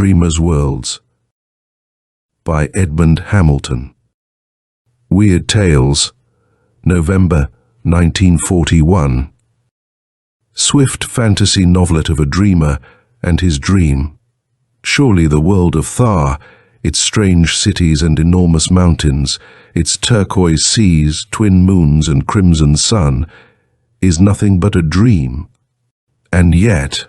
Dreamers' Worlds by Edmond Hamilton. Weird Tales, November 1941. Swift fantasy novelet of a dreamer and his dream. Surely the world of Thar, its strange cities and enormous mountains, its turquoise seas, twin moons and crimson sun, is nothing but a dream. And yet...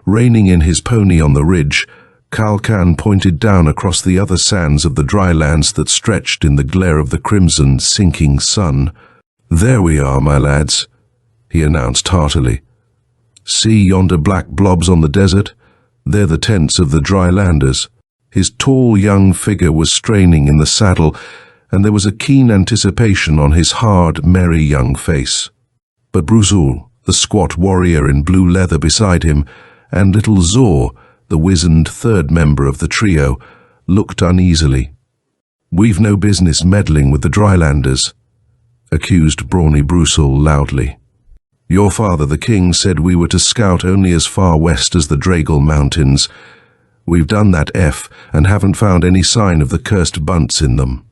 Reining in his pony on the ridge, Kal-Khan pointed down across the other sands of the dry lands that stretched in the glare of the crimson, sinking sun. "There we are, my lads," he announced heartily. "See yonder black blobs on the desert? They're the tents of the dry landers." His tall young figure was straining in the saddle, and there was a keen anticipation on his hard, merry young face. But Brusul, the squat warrior in blue leather beside him, and little Zor, the wizened third member of the trio, looked uneasily. "We've no business meddling with the Drylanders," accused brawny Brusul loudly. "Your father, the king, said we were to scout only as far west as the Dragal Mountains. We've done that and haven't found any sign of the cursed bunts in them.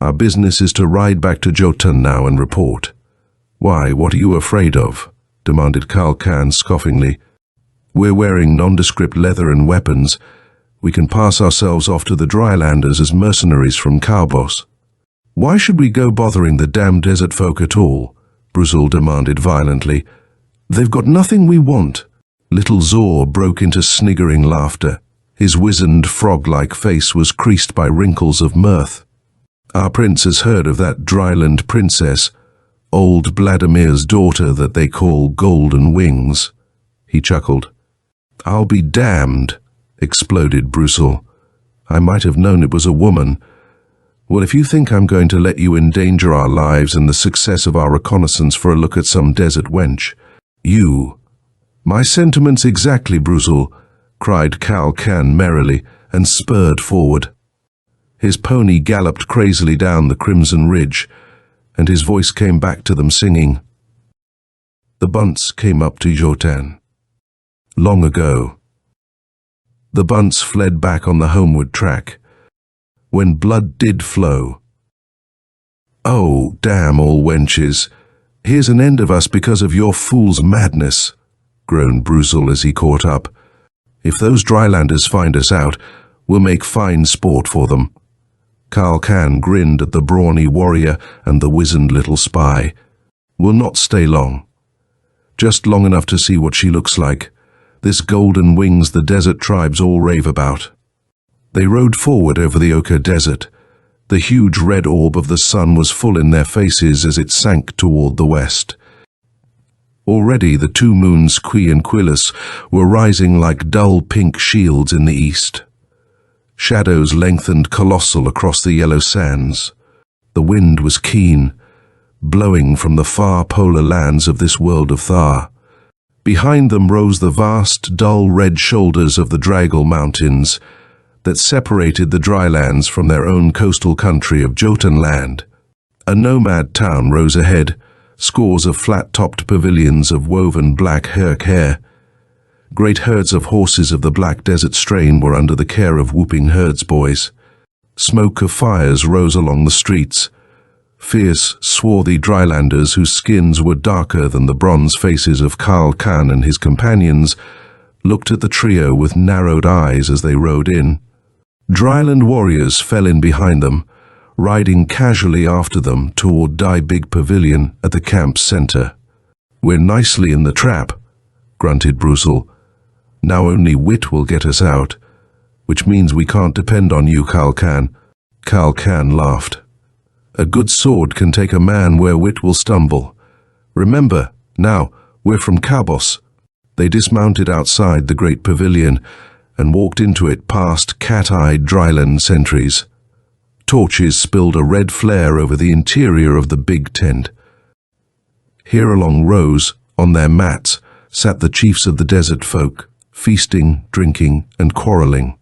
Our business is to ride back to Jotun now and report." "Why, what are you afraid of?" demanded Kal-Khan scoffingly. "We're wearing nondescript leather and weapons. We can pass ourselves off to the Drylanders as mercenaries from Kalbos." "Why should we go bothering the damned desert folk at all?" Brusul demanded violently. "They've got nothing we want." Little Zor broke into sniggering laughter. His wizened, frog-like face was creased by wrinkles of mirth. "Our prince has heard of that Dryland princess, old Vladimir's daughter that they call Golden Wings," he chuckled. "I'll be damned," exploded Brusul. "I might have known it was a woman. Well, if you think I'm going to let you endanger our lives and the success of our reconnaissance for a look at some desert wench, you—" "My sentiments exactly, Brusul," cried Kal-Khan merrily, and spurred forward. His pony galloped crazily down the crimson ridge, and his voice came back to them singing. "The bunts came up to Jotun long ago. The bunts fled back on the homeward track, when blood did flow. Oh, damn all wenches, here's an end of us because of your fool's madness," groaned Brusul as he caught up. "If those Drylanders find us out, we'll make fine sport for them." Kal-Khan grinned at the brawny warrior and the wizened little spy. "We'll not stay long. Just long enough to see what she looks like. This Golden Wings the desert tribes all rave about." They rode forward over the ochre desert. The huge red orb of the sun was full in their faces as it sank toward the west. Already the two moons, Qui and Quillis, were rising like dull pink shields in the east. Shadows lengthened colossal across the yellow sands. The wind was keen, blowing from the far polar lands of this world of Thar. Behind them rose the vast, dull red shoulders of the Dragal Mountains that separated the drylands from their own coastal country of Jotunland. A nomad town rose ahead, scores of flat-topped pavilions of woven black hair. Great herds of horses of the black desert strain were under the care of whooping herdsboys. Smoke of fires rose along the streets. Fierce, swarthy Drylanders whose skins were darker than the bronze faces of Kal-Khan and his companions looked at the trio with narrowed eyes as they rode in. Dryland warriors fell in behind them, riding casually after them toward Die Big Pavilion at the camp's center. "We're nicely in the trap," grunted Brusul. "Now only wit will get us out, which means we can't depend on you, Kal-Khan." Kal-Khan laughed. "A good sword can take a man where wit will stumble. Remember, now, we're from Kalbos." They dismounted outside the great pavilion and walked into it past cat-eyed Dryland sentries. Torches spilled a red flare over the interior of the big tent. Here along rows, on their mats, sat the chiefs of the desert folk, feasting, drinking, and quarreling.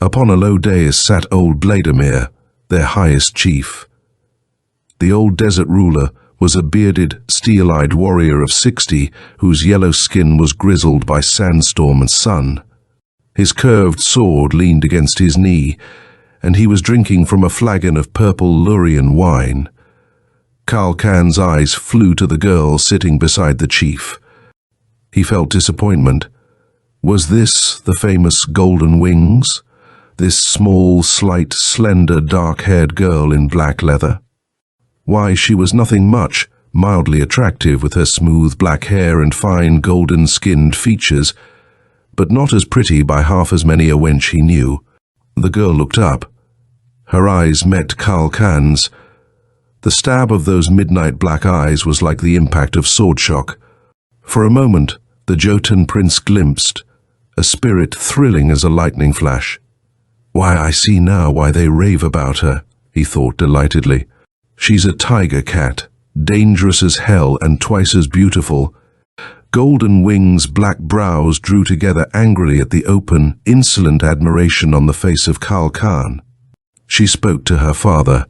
Upon a low dais sat old Vladimir, their highest chief. The old desert ruler was a bearded, steel-eyed warrior of 60 whose yellow skin was grizzled by sandstorm and sun. His curved sword leaned against his knee, and he was drinking from a flagon of purple Lurian wine. Kal Khan's eyes flew to the girl sitting beside the chief. He felt disappointment. Was this the famous Golden Wings? This small, slight, slender, dark-haired girl in black leather? Why, she was nothing much, mildly attractive with her smooth black hair and fine golden-skinned features, but not as pretty by half as many a wench he knew. The girl looked up. Her eyes met Kal Khan's. The stab of those midnight black eyes was like the impact of sword shock. For a moment, the Jotun prince glimpsed, a spirit thrilling as a lightning flash. Why, I see now why they rave about her, he thought delightedly. She's a tiger cat, dangerous as hell and twice as beautiful. Golden Wings' black brows drew together angrily at the open, insolent admiration on the face of Kal Khan. She spoke to her father.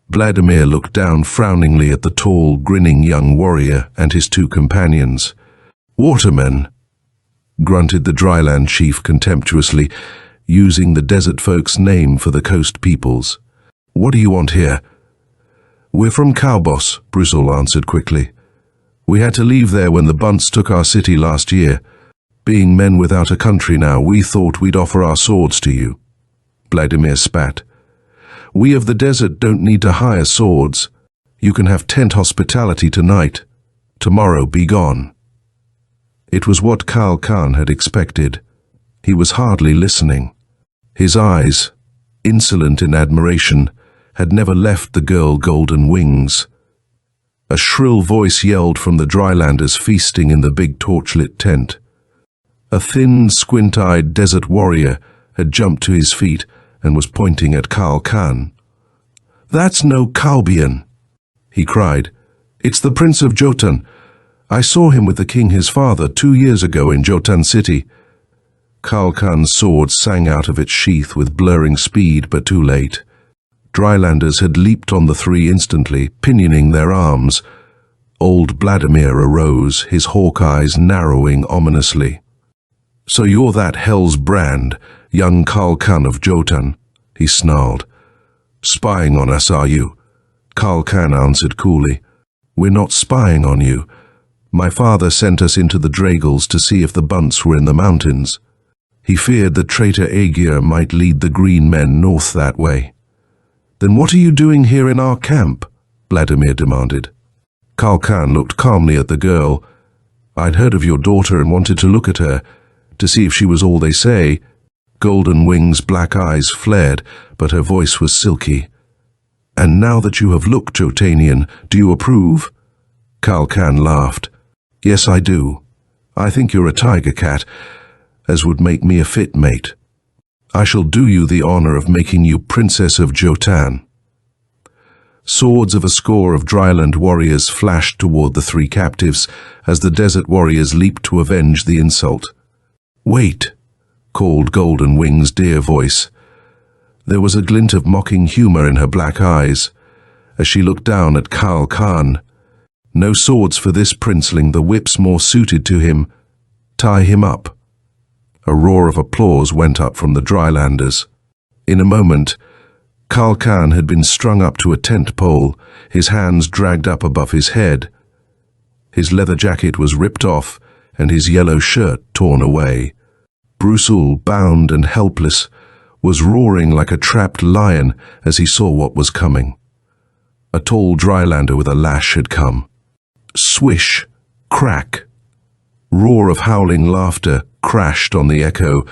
Vladimir looked down frowningly at the tall, grinning young warrior and his two companions. "Watermen," grunted the dryland chief contemptuously, using the desert folk's name for the coast peoples. "What do you want here?" "We're from Kalbos," Brussel answered quickly. "We had to leave there when the Bunts took our city last year. Being men without a country now, we thought we'd offer our swords to you." Vladimir spat. "We of the desert don't need to hire swords. You can have tent hospitality tonight. Tomorrow be gone." It was what Kal Khan had expected. He was hardly listening. His eyes, insolent in admiration, had never left the girl Golden Wings. A shrill voice yelled from the drylanders feasting in the big torchlit tent. A thin, squint-eyed desert warrior had jumped to his feet and was pointing at Kal Khan. "That's no Kalbian," he cried. "It's the Prince of Jotun. I saw him with the king his father 2 years ago in Jotun city." Kal Khan's sword sang out of its sheath with blurring speed, but too late. Drylanders had leaped on the three instantly, pinioning their arms. Old Vladimir arose, his hawk eyes narrowing ominously. "So you're that hell's brand, young Kal Khan of Jotun," he snarled. "Spying on us, are you?" Kal Khan answered coolly. "We're not spying on you. My father sent us into the Dragals to see if the Bunts were in the mountains. He feared that traitor Aegir might lead the green men north that way." "Then what are you doing here in our camp?" Vladimir demanded. Kal Khan looked calmly at the girl. "I'd heard of your daughter and wanted to look at her, to see if she was all they say." Golden Wings' black eyes flared, but her voice was silky. "And now that you have looked, Jotanian, do you approve?" Kal Khan laughed. "Yes, I do. I think you're a tiger cat, as would make me a fit mate. I shall do you the honor of making you Princess of Jotun." Swords of a score of dryland warriors flashed toward the three captives as the desert warriors leaped to avenge the insult. "Wait," called Golden Wings' dear voice. There was a glint of mocking humor in her black eyes as she looked down at Kal Khan. "No swords for this princeling, the whip's more suited to him. Tie him up." A roar of applause went up from the drylanders. In a moment, Kal Khan had been strung up to a tent pole, his hands dragged up above his head. His leather jacket was ripped off and his yellow shirt torn away. Brussel, bound and helpless, was roaring like a trapped lion as he saw what was coming. A tall drylander with a lash had come. Swish, crack. Roar of howling laughter crashed on the echo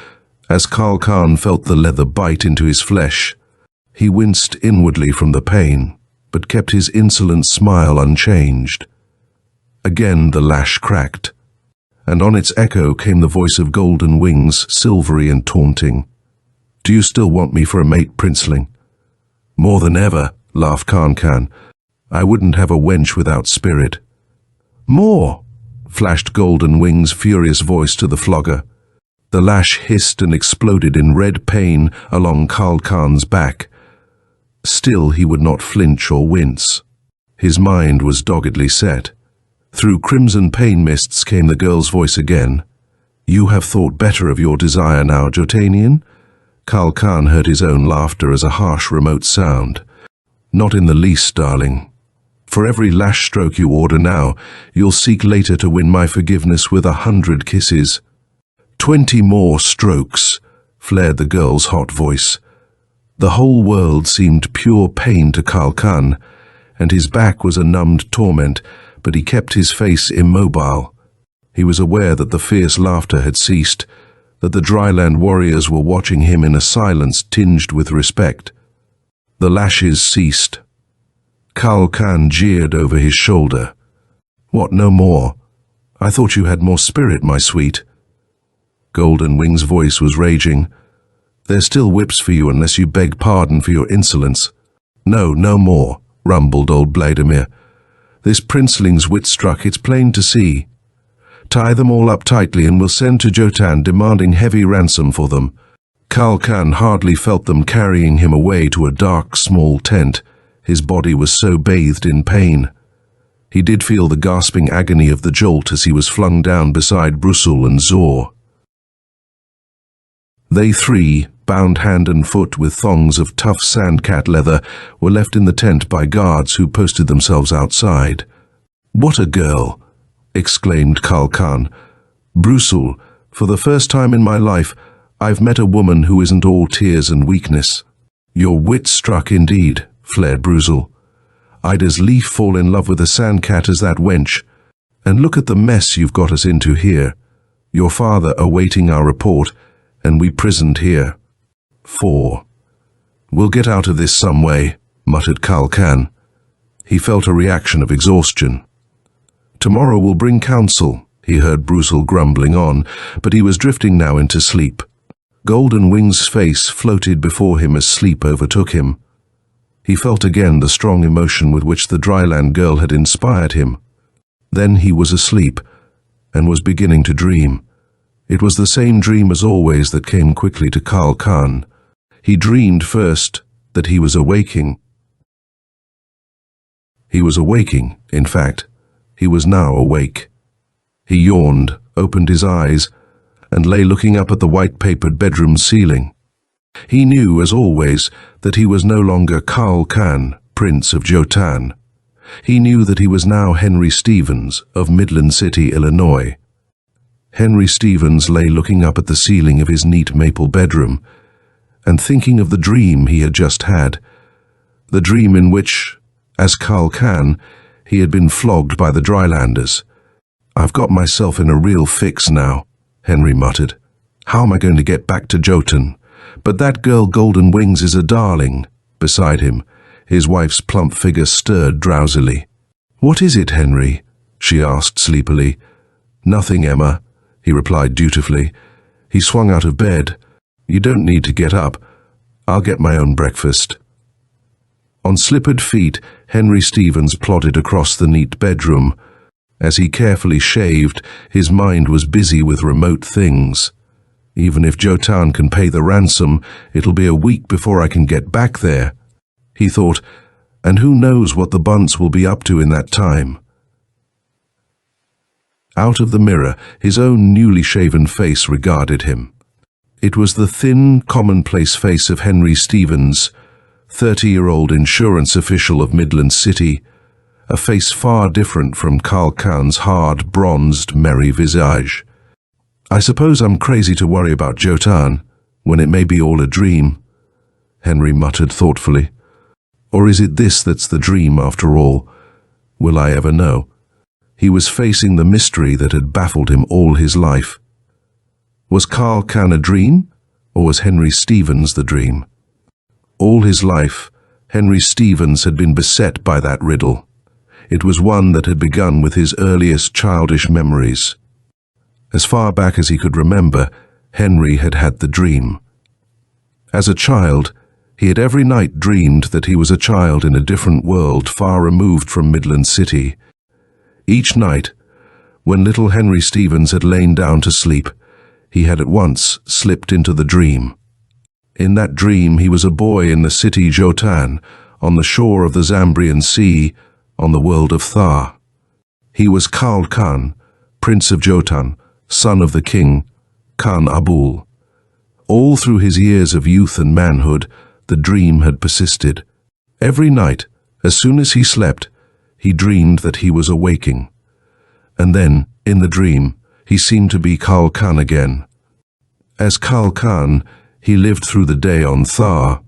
as Kal Khan felt the leather bite into his flesh. He winced inwardly from the pain, but kept his insolent smile unchanged. Again the lash cracked, and on its echo came the voice of Golden Wings, silvery and taunting. "Do you still want me for a mate, princeling?" "More than ever," laughed Khan Khan. "I wouldn't have a wench without spirit." "More!" flashed Golden Wings' furious voice to the flogger. The lash hissed and exploded in red pain along Kal Khan's back. Still he would not flinch or wince. His mind was doggedly set. Through crimson pain mists came the girl's voice again. "You have thought better of your desire now, Jotanian?" Kal Khan heard his own laughter as a harsh remote sound. "Not in the least, darling. For every lash stroke you order now, you'll seek later to win my forgiveness with 100 kisses." 20 more strokes, flared the girl's hot voice. The whole world seemed pure pain to Kal Khan, and his back was a numbed torment, but he kept his face immobile. He was aware that the fierce laughter had ceased, that the dryland warriors were watching him in a silence tinged with respect. The lashes ceased. Kal Khan jeered over his shoulder. "What, no more? I thought you had more spirit, my sweet." Golden Wing's voice was raging. "There's still whips for you unless you beg pardon for your insolence." "No, no more," rumbled old Vladimir. "This princeling's wit struck, it's plain to see. Tie them all up tightly and we'll send to Jotan demanding heavy ransom for them." Kal Khan hardly felt them carrying him away to a dark, small tent. His body was so bathed in pain. He did feel the gasping agony of the jolt as he was flung down beside Brusul and Zor. They three, bound hand and foot with thongs of tough sandcat leather, were left in the tent by guards who posted themselves outside. "What a girl!" exclaimed Kal Khan. "Brusul, for the first time in my life, I've met a woman who isn't all tears and weakness." "Your wit struck indeed," flared Brusul. "I'd as lief fall in love with a sandcat as that wench. And look at the mess you've got us into here. Your father awaiting our report, and we prisoned here." 4. "We'll get out of this some way," muttered Kal Khan. He felt a reaction of exhaustion. "Tomorrow will bring counsel," he heard Brusul grumbling on, but he was drifting now into sleep. Golden Wing's face floated before him as sleep overtook him. He felt again the strong emotion with which the dryland girl had inspired him. Then he was asleep, and was beginning to dream. It was the same dream as always that came quickly to Kal Khan. He dreamed first that he was awaking. He was awaking, in fact. He was now awake. He yawned, opened his eyes, and lay looking up at the white-papered bedroom ceiling. He knew, as always, that he was no longer Kal Khan, Prince of Jotan. He knew that he was now Henry Stevens of Midland City, Illinois. Henry Stevens lay looking up at the ceiling of his neat maple bedroom, and thinking of the dream he had just had, the dream in which, as Kal Khan, he had been flogged by the Drylanders. "I've got myself in a real fix now," Henry muttered. "How am I going to get back to Jotun? But that girl Golden Wings is a darling." Beside him, his wife's plump figure stirred drowsily. "What is it, Henry?" she asked sleepily. "Nothing, Emma," he replied dutifully. He swung out of bed. "You don't need to get up. I'll get my own breakfast." On slippered feet, Henry Stevens plodded across the neat bedroom. As he carefully shaved, his mind was busy with remote things. "Even if Jotan can pay the ransom, it'll be a week before I can get back there," he thought, and who knows what the Bunts will be up to in that time. Out of the mirror, his own newly shaven face regarded him. It was the thin, commonplace face of Henry Stevens, 30-year-old insurance official of Midland City, a face far different from Kal Khan's hard, bronzed, merry visage. "I suppose I'm crazy to worry about Jotan, when it may be all a dream," Henry muttered thoughtfully. "Or is it this that's the dream after all? Will I ever know?" He was facing the mystery that had baffled him all his life. Was Kal Khan a dream, or was Henry Stevens the dream? All his life, Henry Stevens had been beset by that riddle. It was one that had begun with his earliest childish memories. As far back as he could remember, Henry had had the dream. As a child, he had every night dreamed that he was a child in a different world far removed from Midland City. Each night, when little Henry Stevens had lain down to sleep, he had at once slipped into the dream. In that dream he was a boy in the city Jotan, on the shore of the Zambrian Sea, on the world of Thar. He was Kal Khan, Prince of Jotan, son of the king, Khan Abul. All through his years of youth and manhood, the dream had persisted. Every night, as soon as he slept, he dreamed that he was awaking. And then, in the dream, he seemed to be Kal Khan again. As Kal Khan, he lived through the day on Thar,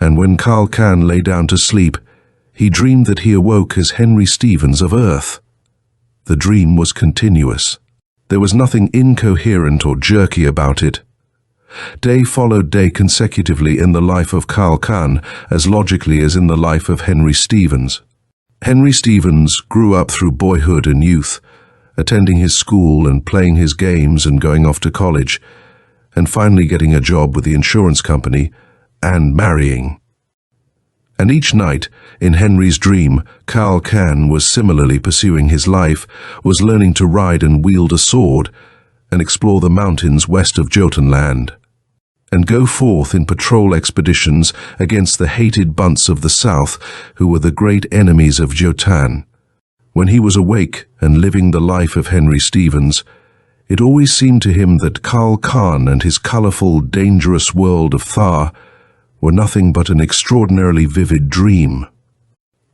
and when Kal Khan lay down to sleep, he dreamed that he awoke as Henry Stevens of Earth. The dream was continuous. There was nothing incoherent or jerky about it. Day followed day consecutively in the life of Kal Khan, as logically as in the life of Henry Stevens. Henry Stevens grew up through boyhood and youth, attending his school and playing his games and going off to college, and finally getting a job with the insurance company and marrying. And each night, in Henry's dream, Kal Khan was similarly pursuing his life, was learning to ride and wield a sword, and explore the mountains west of Jotunland, and go forth in patrol expeditions against the hated bunts of the south, who were the great enemies of Jotan. When he was awake and living the life of Henry Stevens, it always seemed to him that Kal Khan and his colorful, dangerous world of Thar were nothing but an extraordinarily vivid dream.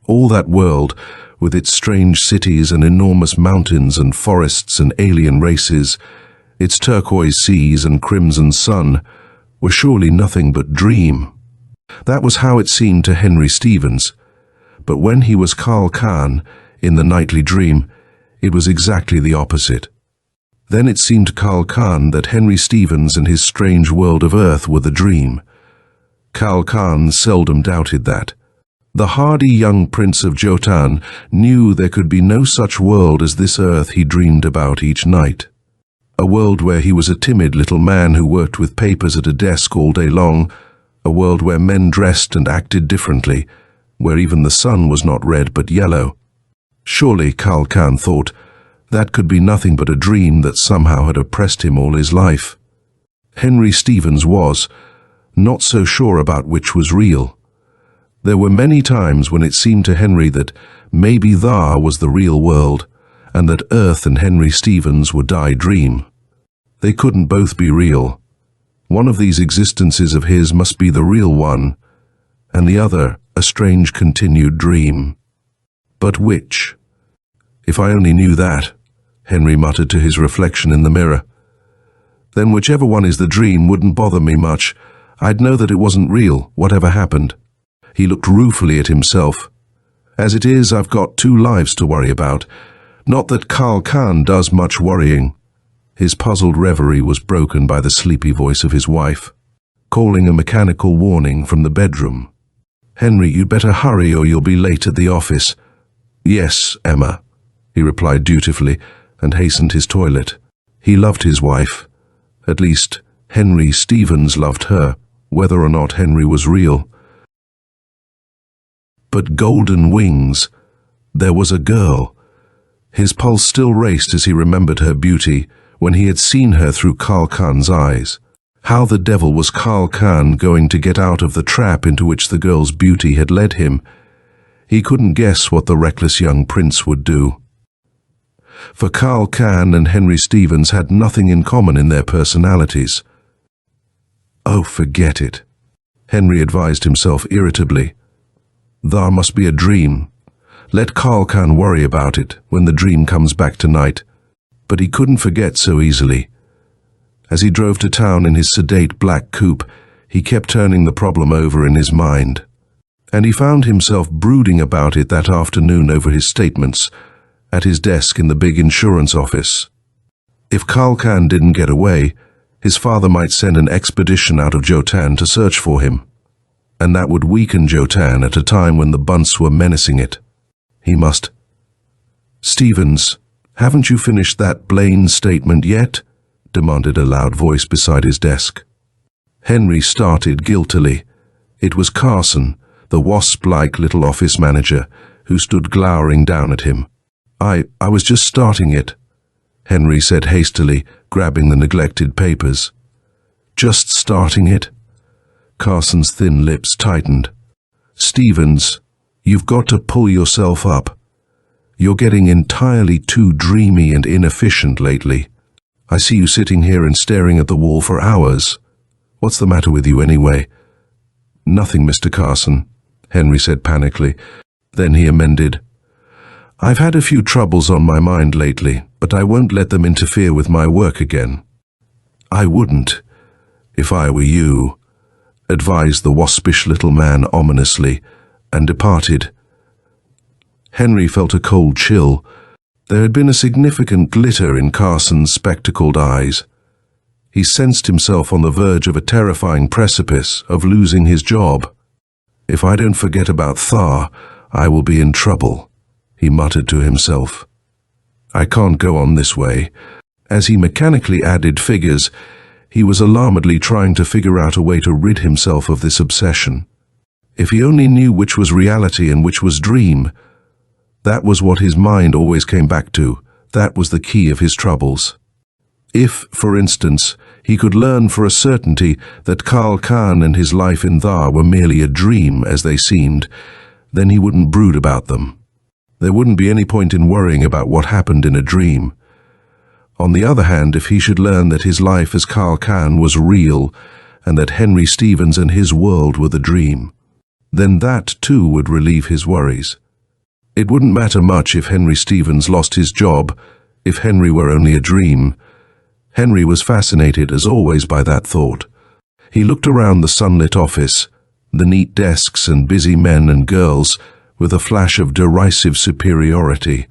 All that world, with its strange cities and enormous mountains and forests and alien races, its turquoise seas and crimson sun, were surely nothing but dream. That was how it seemed to Henry Stevens. But when he was Kal Khan, in the nightly dream, it was exactly the opposite. Then it seemed to Kal Khan that Henry Stevens and his strange world of Earth were the dream. Kal Khan seldom doubted that. The hardy young prince of Jotan knew there could be no such world as this Earth he dreamed about each night. A world where he was a timid little man who worked with papers at a desk all day long, a world where men dressed and acted differently, where even the sun was not red but yellow. Surely, Kal Khan thought, that could be nothing but a dream that somehow had oppressed him all his life. Henry Stevens was not so sure about which was real. There were many times when it seemed to Henry that maybe Thar was the real world, and that Earth and Henry Stevens were die dream. They couldn't both be real. One of these existences of his must be the real one, and the other a strange continued dream. But which? If I only knew that, Henry muttered to his reflection in the mirror. Then whichever one is the dream wouldn't bother me much. I'd know that it wasn't real, whatever happened. He looked ruefully at himself. As it is, I've got 2 lives to worry about. Not that Kal Khan does much worrying. His puzzled reverie was broken by the sleepy voice of his wife, calling a mechanical warning from the bedroom. "Henry, you'd better hurry or you'll be late at the office." "Yes, Emma," he replied dutifully, and hastened his toilet. He loved his wife. At least, Henry Stevens loved her, whether or not Henry was real. But golden wings, there was a girl. His pulse still raced as he remembered her beauty, when he had seen her through Kal Khan's eyes. How the devil was Kal Khan going to get out of the trap into which the girl's beauty had led him? He couldn't guess what the reckless young prince would do. For Kal Khan and Henry Stevens had nothing in common in their personalities. "Oh, forget it," Henry advised himself irritably. "Thar must be a dream. Let Kal Khan worry about it when the dream comes back tonight." But he couldn't forget so easily. As he drove to town in his sedate black coupe, he kept turning the problem over in his mind. And he found himself brooding about it that afternoon over his statements, at his desk in the big insurance office. If Kal Khan didn't get away, his father might send an expedition out of Jotan to search for him. And that would weaken Jotan at a time when the bunts were menacing it. He must... "Stevens, haven't you finished that Blaine statement yet?" demanded a loud voice beside his desk. Henry started guiltily. It was Carson, the wasp-like little office manager, who stood glowering down at him. I was just starting it," Henry said hastily, grabbing the neglected papers. "Just starting it?" Carson's thin lips tightened. "Stevens, you've got to pull yourself up. You're getting entirely too dreamy and inefficient lately. I see you sitting here and staring at the wall for hours. What's the matter with you anyway?" "Nothing, Mr. Carson," Henry said panically. Then he amended, "I've had a few troubles on my mind lately, but I won't let them interfere with my work again." "I wouldn't, if I were you," advised the waspish little man ominously, and departed. Henry felt a cold chill. There had been a significant glitter in Carson's spectacled eyes. He sensed himself on the verge of a terrifying precipice of losing his job. "If I don't forget about Thar, I will be in trouble," he muttered to himself. "I can't go on this way." As he mechanically added figures, he was alarmedly trying to figure out a way to rid himself of this obsession. If he only knew which was reality and which was dream. That was what his mind always came back to. That was the key of his troubles. If, for instance, he could learn for a certainty that Karl Khan and his life in Thar were merely a dream, as they seemed, then he wouldn't brood about them. There wouldn't be any point in worrying about what happened in a dream. On the other hand, if he should learn that his life as Karl Khan was real, and that Henry Stevens and his world were the dream, then that too would relieve his worries. It wouldn't matter much if Henry Stevens lost his job, if Henry were only a dream. Henry was fascinated, as always, by that thought. He looked around the sunlit office, the neat desks and busy men and girls, with a flash of derisive superiority.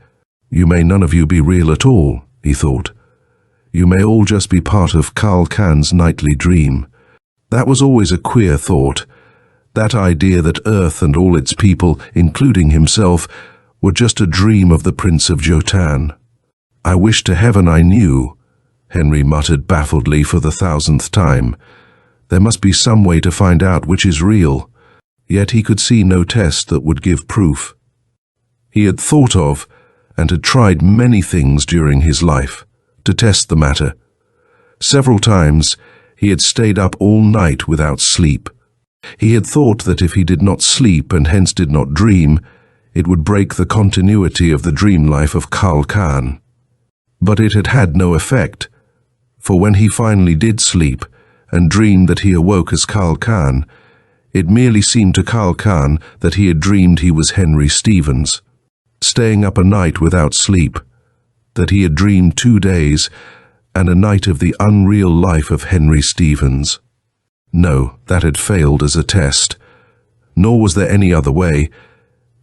"You may none of you be real at all," he thought. "You may all just be part of Karl Khan's nightly dream." That was always a queer thought. That idea that Earth and all its people, including himself, were just a dream of the Prince of Jotan. "I wish to heaven I knew," Henry muttered baffledly for the 1,000th time. There must be some way to find out which is real. Yet he could see no test that would give proof. He had thought of and had tried many things during his life to test the matter. Several times he had stayed up all night without sleep. He had thought that if he did not sleep and hence did not dream, it would break the continuity of the dream life of Karl Khan. But it had had no effect, for when he finally did sleep and dreamed that he awoke as Karl Khan, it merely seemed to Karl Khan that he had dreamed he was Henry Stevens, staying up a night without sleep, that he had dreamed 2 days and a night of the unreal life of Henry Stevens. No, that had failed as a test. Nor was there any other way.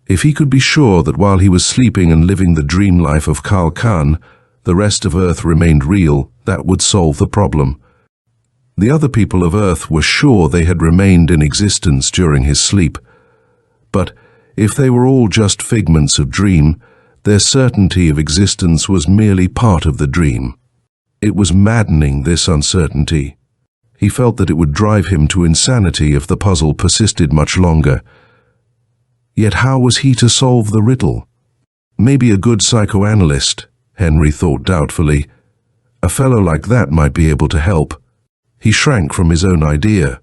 If he could be sure that while he was sleeping and living the dream life of Karl Khan, the rest of Earth remained real, that would solve the problem. The other people of Earth were sure they had remained in existence during his sleep. But if they were all just figments of dream, their certainty of existence was merely part of the dream. It was maddening, this uncertainty. He felt that it would drive him to insanity if the puzzle persisted much longer. Yet how was he to solve the riddle? Maybe a good psychoanalyst, Henry thought doubtfully. A fellow like that might be able to help. He shrank from his own idea.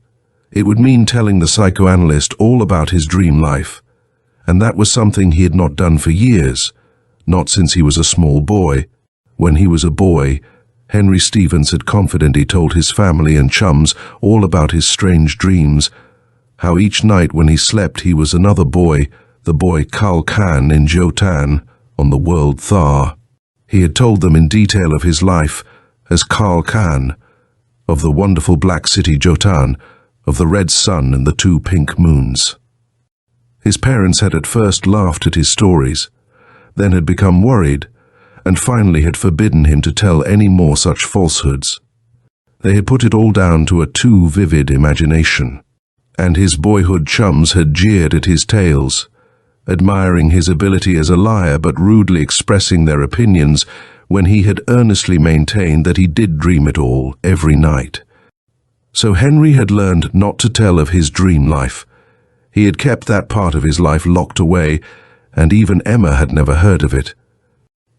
It would mean telling the psychoanalyst all about his dream life. And that was something he had not done for years, not since he was a small boy. When he was a boy, Henry Stevens had confidently told his family and chums all about his strange dreams, how each night when he slept he was another boy, the boy Karl Khan in Jotan, on the world Thar. He had told them in detail of his life as Karl Khan, of the wonderful black city Jotan, of the red sun and the 2 pink moons. His parents had at first laughed at his stories, then had become worried, and finally had forbidden him to tell any more such falsehoods. They had put it all down to a too vivid imagination, and his boyhood chums had jeered at his tales, admiring his ability as a liar but rudely expressing their opinions when he had earnestly maintained that he did dream it all every night. So Henry had learned not to tell of his dream life. He had kept that part of his life locked away, and even Emma had never heard of it.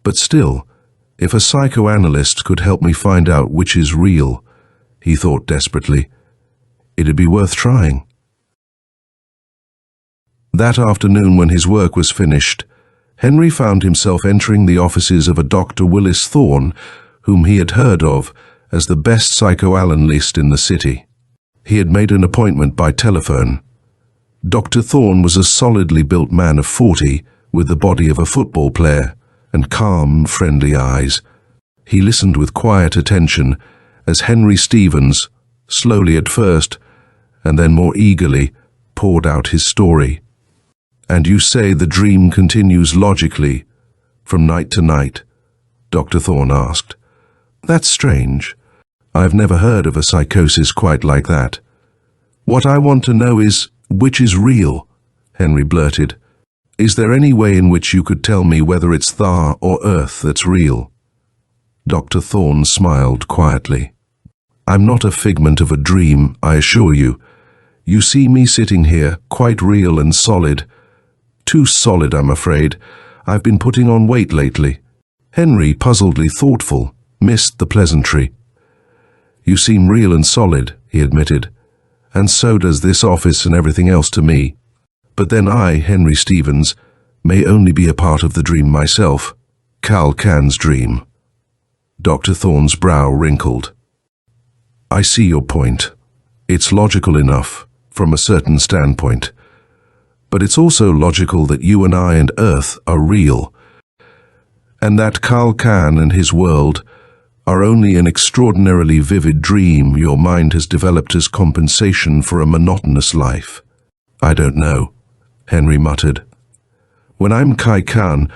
But still, if a psychoanalyst could help me find out which is real, he thought desperately, it'd be worth trying. That afternoon when his work was finished, Henry found himself entering the offices of a Dr. Willis Thorne, whom he had heard of as the best psychoanalyst in the city. He had made an appointment by telephone. Dr. Thorne was a solidly built man of 40, with the body of a football player and calm, friendly eyes. He listened with quiet attention as Henry Stevens, slowly at first, and then more eagerly, poured out his story. "And you say the dream continues logically, from night to night?" Dr. Thorne asked. "That's strange. I've never heard of a psychosis quite like that." "What I want to know is, which is real?" Henry blurted. "Is there any way in which you could tell me whether it's Thar or Earth that's real?" Dr. Thorne smiled quietly. "I'm not a figment of a dream, I assure you. You see me sitting here, quite real and solid. Too solid, I'm afraid. I've been putting on weight lately." Henry, puzzledly thoughtful, missed the pleasantry. "You seem real and solid," he admitted, "and so does this office and everything else to me. But then I, Henry Stevens, may only be a part of the dream myself, Kal Khan's dream." Dr. Thorne's brow wrinkled. "I see your point. It's logical enough, from a certain standpoint. But it's also logical that you and I and Earth are real, and that Kal Khan and his world are only an extraordinarily vivid dream your mind has developed as compensation for a monotonous life." "I don't know," Henry muttered. "When I'm Kai Khan,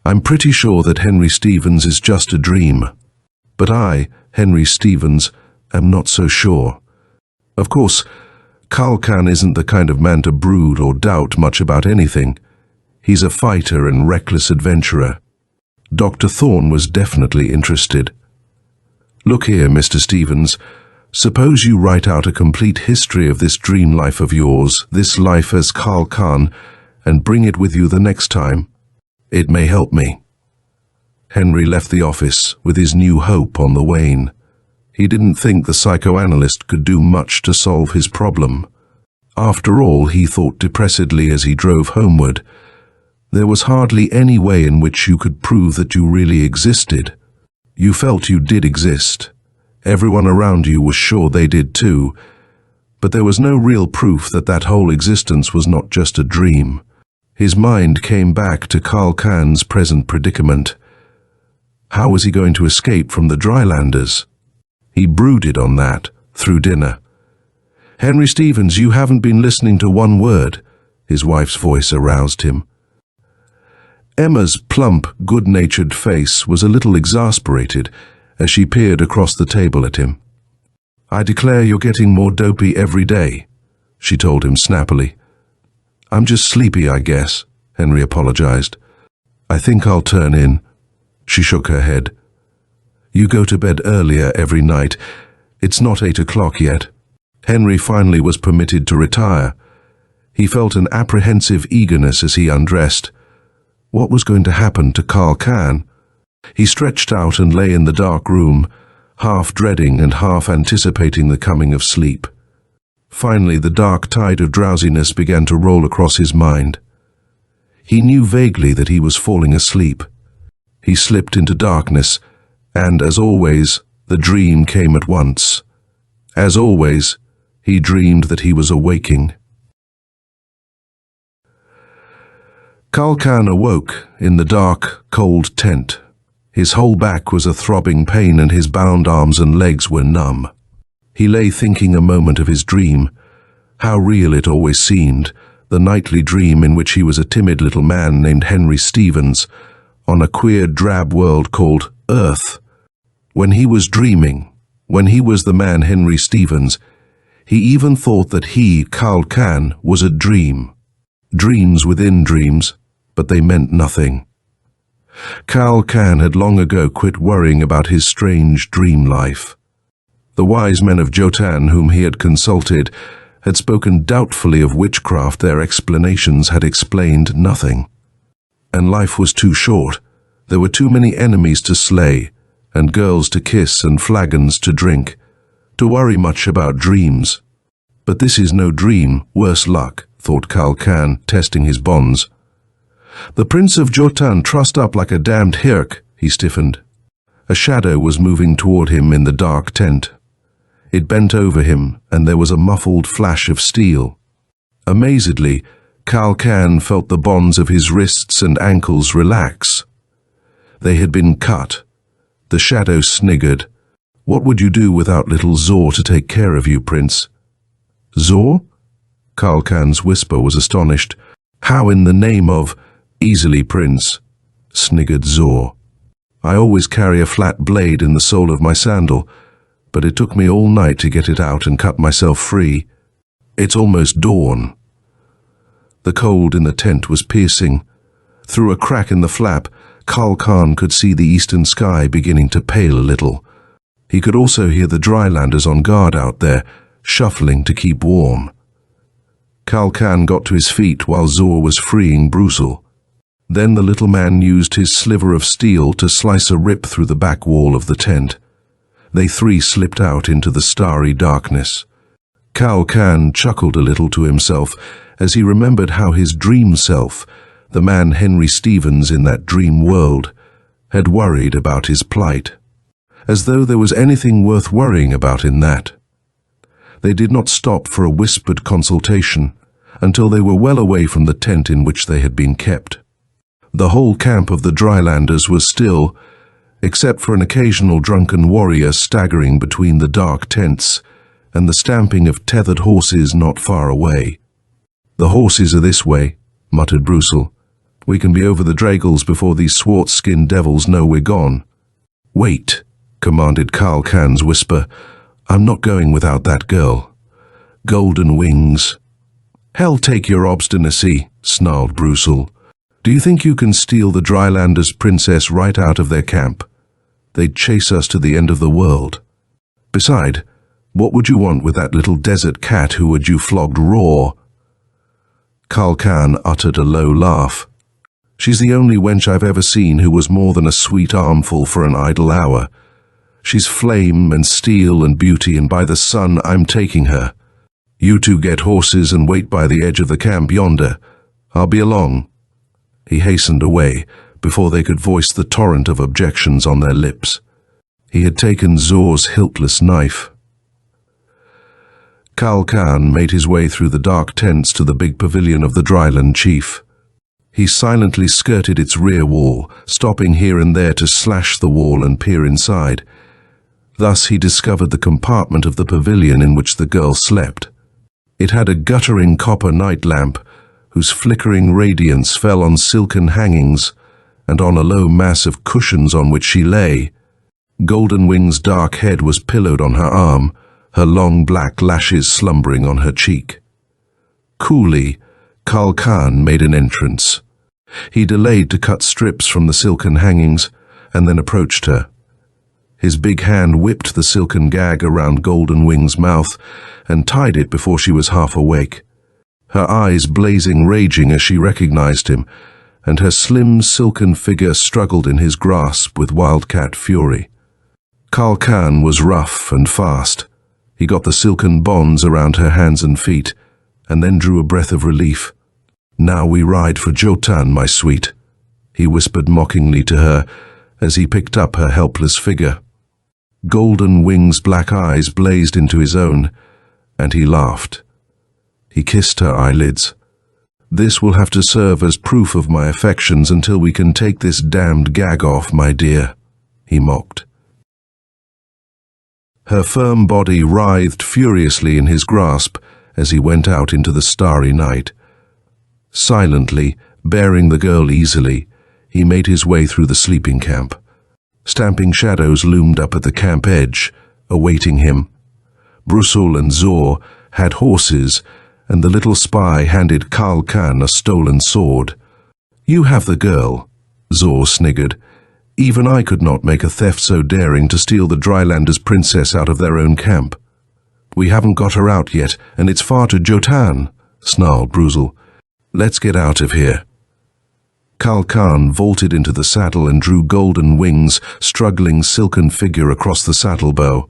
I'm pretty sure that Henry Stevens is just a dream. But I, Henry Stevens, am not so sure. Of course, Kal Khan isn't the kind of man to brood or doubt much about anything. He's a fighter and reckless adventurer." Dr. Thorne was definitely interested. "Look here, Mr. Stevens, suppose you write out a complete history of this dream life of yours, this life as Kal Khan, and bring it with you the next time. It may help me." Henry left the office with his new hope on the wane. He didn't think the psychoanalyst could do much to solve his problem. After all, he thought depressedly as he drove homeward, there was hardly any way in which you could prove that you really existed. You felt you did exist. Everyone around you was sure they did too, but there was no real proof that that whole existence was not just a dream. His mind came back to Kal Khan's present predicament. How was he going to escape from the Drylanders? He brooded on that through dinner. "Henry Stevens, you haven't been listening to one word," his wife's voice aroused him. Emma's plump, good-natured face was a little exasperated as she peered across the table at him. "I declare you're getting more dopey every day," she told him snappily. "I'm just sleepy, I guess," Henry apologized. "I think I'll turn in." She shook her head. "You go to bed earlier every night. It's not 8 o'clock yet." Henry finally was permitted to retire. He felt an apprehensive eagerness as he undressed. What was going to happen to Kal Khan? He stretched out and lay in the dark room, half dreading and half anticipating the coming of sleep. Finally, the dark tide of drowsiness began to roll across his mind. He knew vaguely that he was falling asleep. He slipped into darkness, and, as always, the dream came at once. As always, he dreamed that he was awaking. Kal Khan awoke in the dark, cold tent. His whole back was a throbbing pain and his bound arms and legs were numb. He lay thinking a moment of his dream, how real it always seemed, the nightly dream in which he was a timid little man named Henry Stevens, on a queer drab world called Earth. When he was dreaming, when he was the man Henry Stevens, he even thought that he, Kal Khan, was a dream. Dreams within dreams, but they meant nothing. Kal Khan had long ago quit worrying about his strange dream life. The wise men of Jotan whom he had consulted had spoken doubtfully of witchcraft. Their explanations had explained nothing. And life was too short. There were too many enemies to slay, and girls to kiss and flagons to drink, to worry much about dreams. But this is no dream, worse luck, thought Kal Khan, testing his bonds. The Prince of Jotan trussed up like a damned hirk, he stiffened. A shadow was moving toward him in the dark tent. It bent over him, and there was a muffled flash of steel. Amazedly, Kal Khan felt the bonds of his wrists and ankles relax. They had been cut. The shadow sniggered. "What would you do without little Zor to take care of you, Prince?" "Zor?" Kal Khan's whisper was astonished. "How in the name of—" "Easily, Prince," sniggered Zor. "I always carry a flat blade in the sole of my sandal, but it took me all night to get it out and cut myself free. It's almost dawn." The cold in the tent was piercing. Through a crack in the flap, Kal Khan could see the eastern sky beginning to pale a little. He could also hear the drylanders on guard out there, shuffling to keep warm. Kal Khan got to his feet while Zor was freeing Brussel. Then the little man used his sliver of steel to slice a rip through the back wall of the tent. They three slipped out into the starry darkness. Kal Khan chuckled a little to himself as he remembered how his dream self, the man Henry Stevens in that dream world, had worried about his plight. As though there was anything worth worrying about in that. They did not stop for a whispered consultation until they were well away from the tent in which they had been kept. The whole camp of the drylanders was still, except for an occasional drunken warrior staggering between the dark tents and the stamping of tethered horses not far away. "The horses are this way," muttered Brussel. "We can be over the Dragles before these swart-skinned devils know we're gone." "Wait," commanded Kal Khan's whisper. "I'm not going without that girl. Golden Wings." "Hell take your obstinacy," snarled Brussel. "Do you think you can steal the Drylanders' princess right out of their camp? They'd chase us to the end of the world. Beside, what would you want with that little desert cat who had you flogged raw?" Kal Khan uttered a low laugh. "She's the only wench I've ever seen who was more than a sweet armful for an idle hour. She's flame and steel and beauty, and by the sun, I'm taking her. You two get horses and wait by the edge of the camp yonder. I'll be along." He hastened away before they could voice the torrent of objections on their lips. He had taken Zor's hiltless knife. Kal Khan made his way through the dark tents to the big pavilion of the Dryland chief. He silently skirted its rear wall, stopping here and there to slash the wall and peer inside. Thus he discovered the compartment of the pavilion in which the girl slept. It had a guttering copper night lamp, whose flickering radiance fell on silken hangings and on a low mass of cushions on which she lay. Golden Wing's dark head was pillowed on her arm, her long black lashes slumbering on her cheek. Coolly, Kal Khan made an entrance. He delayed to cut strips from the silken hangings and then approached her. His big hand whipped the silken gag around Golden Wing's mouth and tied it before she was half awake. Her eyes blazing raging as she recognized him, and her slim silken figure struggled in his grasp with wildcat fury. Kal Khan was rough and fast. He got the silken bonds around her hands and feet, and then drew a breath of relief. "Now we ride for Jotan, my sweet," he whispered mockingly to her as he picked up her helpless figure. Golden Wing's black eyes blazed into his own, and he laughed. He kissed her eyelids. "This will have to serve as proof of my affections until we can take this damned gag off, my dear," he mocked. Her firm body writhed furiously in his grasp as he went out into the starry night. Silently, bearing the girl easily, he made his way through the sleeping camp. Stamping shadows loomed up at the camp edge, awaiting him. Brussel and Zor had horses, and the little spy handed Kal Khan a stolen sword. "You have the girl," Zor sniggered. "Even I could not make a theft so daring to steal the Drylanders' princess out of their own camp." "We haven't got her out yet, and it's far to Jotan," snarled Brussel. "Let's get out of here." Kal Khan vaulted into the saddle and drew Golden Wing's struggling silken figure across the saddlebow.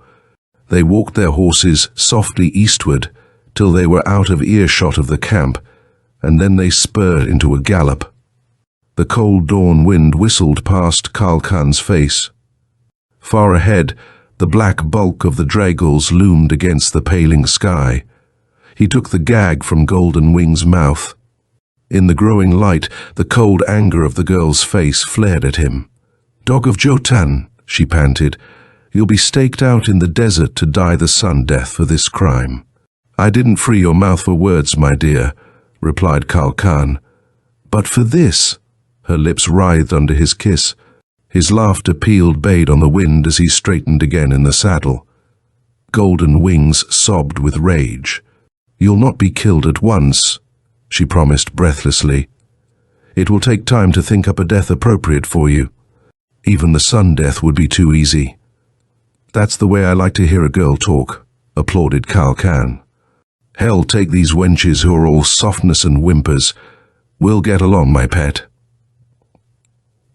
They walked their horses softly eastward till they were out of earshot of the camp, and then they spurred into a gallop. The cold dawn wind whistled past Kal Khan's face. Far ahead, the black bulk of the Dragals loomed against the paling sky. He took the gag from Golden Wing's mouth. In the growing light, the cold anger of the girl's face flared at him. "Dog of Jotan," she panted, "you'll be staked out in the desert to die the sun death for this crime." "I didn't free your mouth for words, my dear," replied Kal Khan. "But for this." Her lips writhed under his kiss. His laughter pealed bade on the wind as he straightened again in the saddle. Golden Wings sobbed with rage. "You'll not be killed at once," she promised breathlessly. "It will take time to think up a death appropriate for you. Even the sun death would be too easy." "That's the way I like to hear a girl talk," applauded Kal Khan. "Hell take these wenches who are all softness and whimpers. We'll get along, my pet."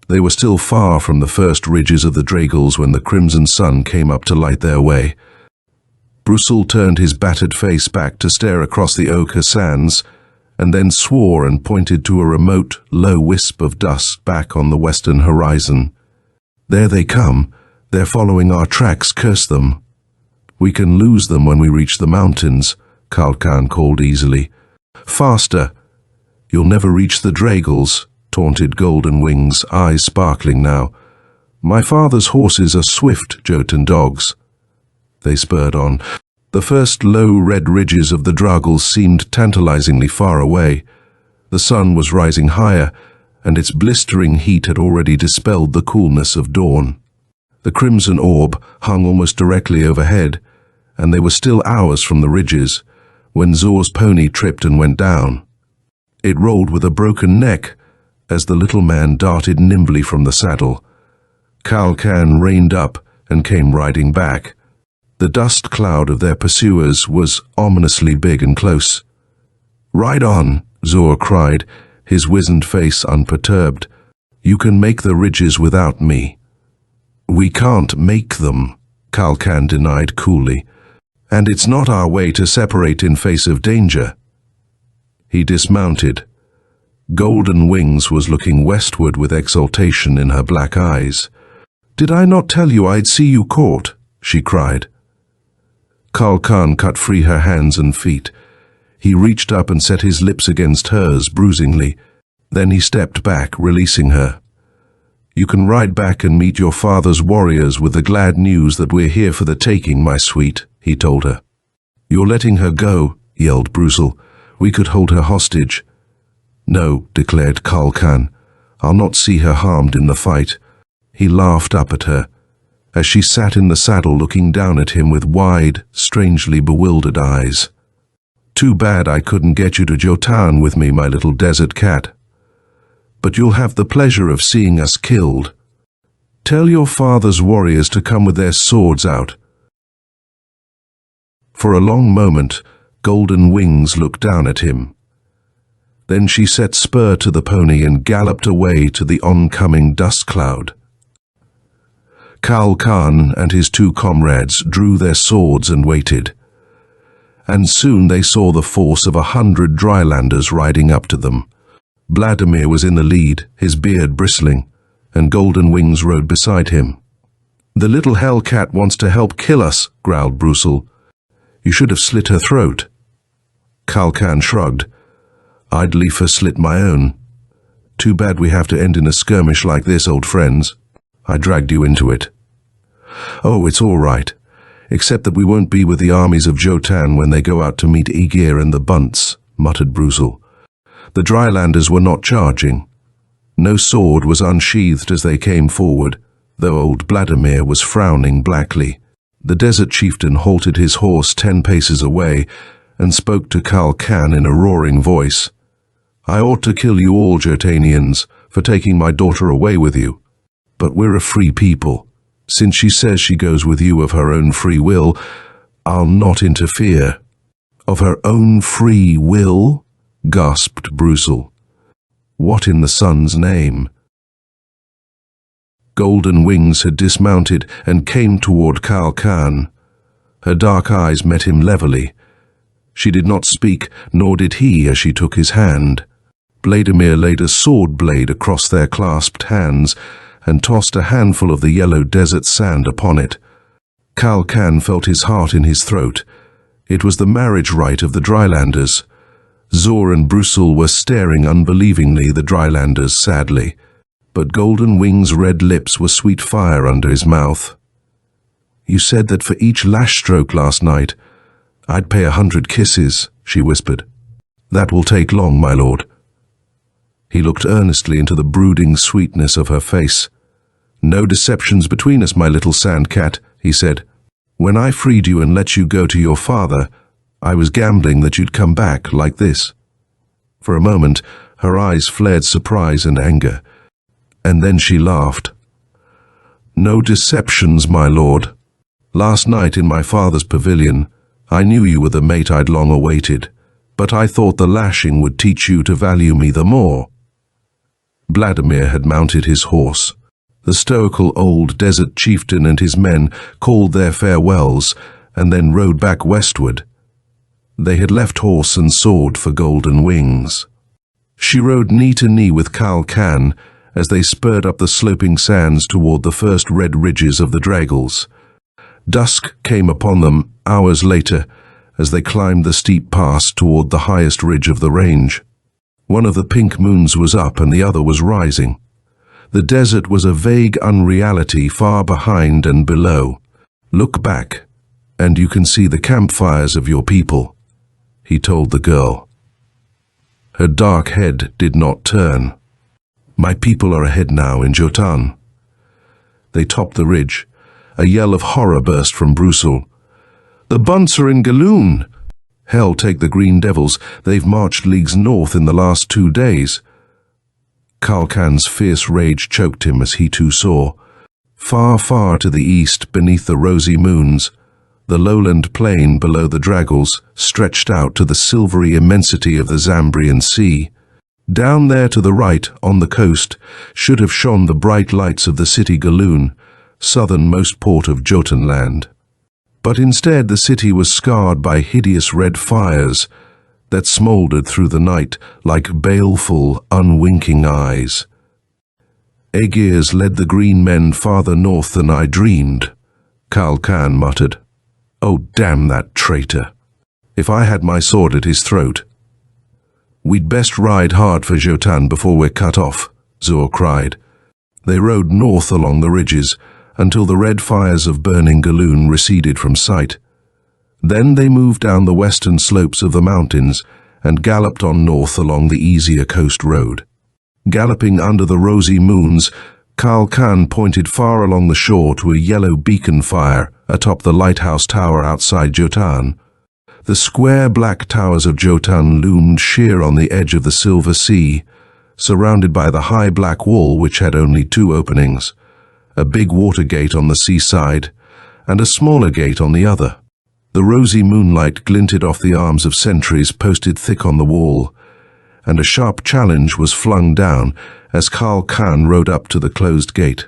They were still far from the first ridges of the Dragals when the crimson sun came up to light their way. Brussel turned his battered face back to stare across the ochre sands, and then swore and pointed to a remote, low wisp of dust back on the western horizon. "There they come. They're following our tracks, curse them." "We can lose them when we reach the mountains," Kal Khan called easily. "Faster!" "You'll never reach the Dragals," taunted Golden Wings, eyes sparkling now. "My father's horses are swift Jotun dogs." They spurred on. The first low red ridges of the Dragals seemed tantalizingly far away. The sun was rising higher, and its blistering heat had already dispelled the coolness of dawn. The crimson orb hung almost directly overhead, and they were still hours from the ridges when Zor's pony tripped and went down. It rolled with a broken neck as the little man darted nimbly from the saddle. Kal Khan reined up and came riding back. The dust cloud of their pursuers was ominously big and close. "Ride on," Zor cried, his wizened face unperturbed. "You can make the ridges without me." "We can't make them," Kal Khan denied coolly. "And it's not our way to separate in face of danger." He dismounted. Golden Wings was looking westward with exultation in her black eyes. "Did I not tell you I'd see you caught?" she cried. Kal Khan cut free her hands and feet. He reached up and set his lips against hers bruisingly. Then he stepped back, releasing her. "You can ride back and meet your father's warriors with the glad news that we're here for the taking, my sweet," he told her. "You're letting her go," yelled Brussel. "We could hold her hostage." "No," declared Kal Khan. "I'll not see her harmed in the fight." He laughed up at her, as she sat in the saddle looking down at him with wide, strangely bewildered eyes. "Too bad I couldn't get you to Jotan with me, my little desert cat. But you'll have the pleasure of seeing us killed. Tell your father's warriors to come with their swords out." For a long moment, Golden Wings looked down at him. Then she set spur to the pony and galloped away to the oncoming dust cloud. Kal Khan and his two comrades drew their swords and waited. And soon they saw the force of 100 Drylanders riding up to them. Vladimir was in the lead, his beard bristling, and Golden Wings rode beside him. "The little hellcat wants to help kill us," growled Brussel. "You should have slit her throat." Kal Khan shrugged. "I'd liefer slit my own. Too bad we have to end in a skirmish like this, old friends. I dragged you into it." "Oh, it's all right, except that we won't be with the armies of Jotan when they go out to meet Aegir and the Bunts," muttered Brussel. The Drylanders were not charging. No sword was unsheathed as they came forward, though old Vladimir was frowning blackly. The desert chieftain halted his horse 10 paces away and spoke to Kal Khan in a roaring voice. "I ought to kill you all, Jotanians, for taking my daughter away with you. But we're a free people. Since she says she goes with you of her own free will, I'll not interfere." "Of her own free will?" gasped Brussel. "What in the sun's name?" Golden Wings had dismounted and came toward Kal Khan. Her dark eyes met him levelly. She did not speak, nor did he as she took his hand. Vladimir laid a sword blade across their clasped hands and tossed a handful of the yellow desert sand upon it. Kal Khan felt his heart in his throat. It was the marriage rite of the Drylanders. Zor and Brusul were staring unbelievingly, the Drylanders sadly, but Golden Wing's red lips were sweet fire under his mouth. "You said that for each lash stroke last night, I'd pay 100 kisses," she whispered. "That will take long, my lord." He looked earnestly into the brooding sweetness of her face. "No deceptions between us, my little sand cat," he said. "When I freed you and let you go to your father, I was gambling that you'd come back like this." For a moment, her eyes flared surprise and anger, and then she laughed. "No deceptions, my lord. Last night in my father's pavilion, I knew you were the mate I'd long awaited, but I thought the lashing would teach you to value me the more." Vladimir had mounted his horse. The stoical old desert chieftain and his men called their farewells and then rode back westward. They had left horse and sword for Golden Wings. She rode knee to knee with Kal Khan as they spurred up the sloping sands toward the first red ridges of the Draggles. Dusk came upon them hours later as they climbed the steep pass toward the highest ridge of the range. One of the pink moons was up and the other was rising. The desert was a vague unreality far behind and below. "Look back, and you can see the campfires of your people," he told the girl. Her dark head did not turn. "My people are ahead now in Jotan." They topped the ridge. A yell of horror burst from Brusul. "The bunts are in Galoon!" "Hell take the Green Devils, they've marched leagues north in the last 2 days." Kal Khan's fierce rage choked him as he too saw. Far, far to the east, beneath the rosy moons, the lowland plain below the Draggles stretched out to the silvery immensity of the Zambrian Sea. Down there to the right, on the coast, should have shone the bright lights of the city Galoon, southernmost port of Jotunland. But instead the city was scarred by hideous red fires that smoldered through the night like baleful, unwinking eyes. "Aegir's led the green men farther north than I dreamed," Kal Khan muttered. "Oh, damn that traitor! If I had my sword at his throat." "We'd best ride hard for Jotan before we're cut off," Zor cried. They rode north along the ridges, until the red fires of burning Galoon receded from sight. Then they moved down the western slopes of the mountains and galloped on north along the easier coast road. Galloping under the rosy moons, Kal Khan pointed far along the shore to a yellow beacon fire atop the lighthouse tower outside Jotan. The square black towers of Jotan loomed sheer on the edge of the silver sea, surrounded by the high black wall which had only 2 openings. A big water gate on the seaside, and a smaller gate on the other. The rosy moonlight glinted off the arms of sentries posted thick on the wall, and a sharp challenge was flung down as Kal Khan rode up to the closed gate.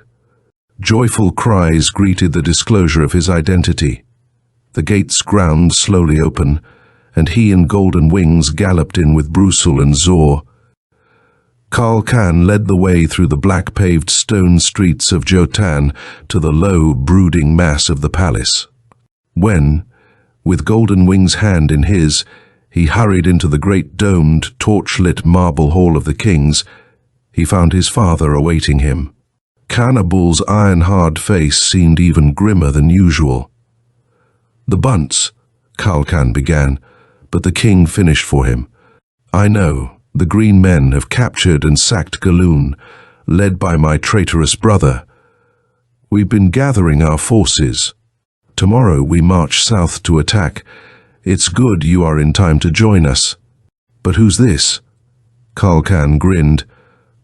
Joyful cries greeted the disclosure of his identity. The gates ground slowly open, and he and Golden Wings galloped in with Brusul and Zor. Kal Khan led the way through the black-paved stone streets of Jotan to the low, brooding mass of the palace. When, with Golden Wing's hand in his, he hurried into the great domed, torch-lit marble hall of the kings, he found his father awaiting him. Cannibal's iron-hard face seemed even grimmer than usual. "The bunts," Kal Khan began, but the king finished for him. "I know. The green men have captured and sacked Galoon, led by my traitorous brother. We've been gathering our forces. Tomorrow we march south to attack. It's good you are in time to join us." "But who's this?" Kal Khan grinned.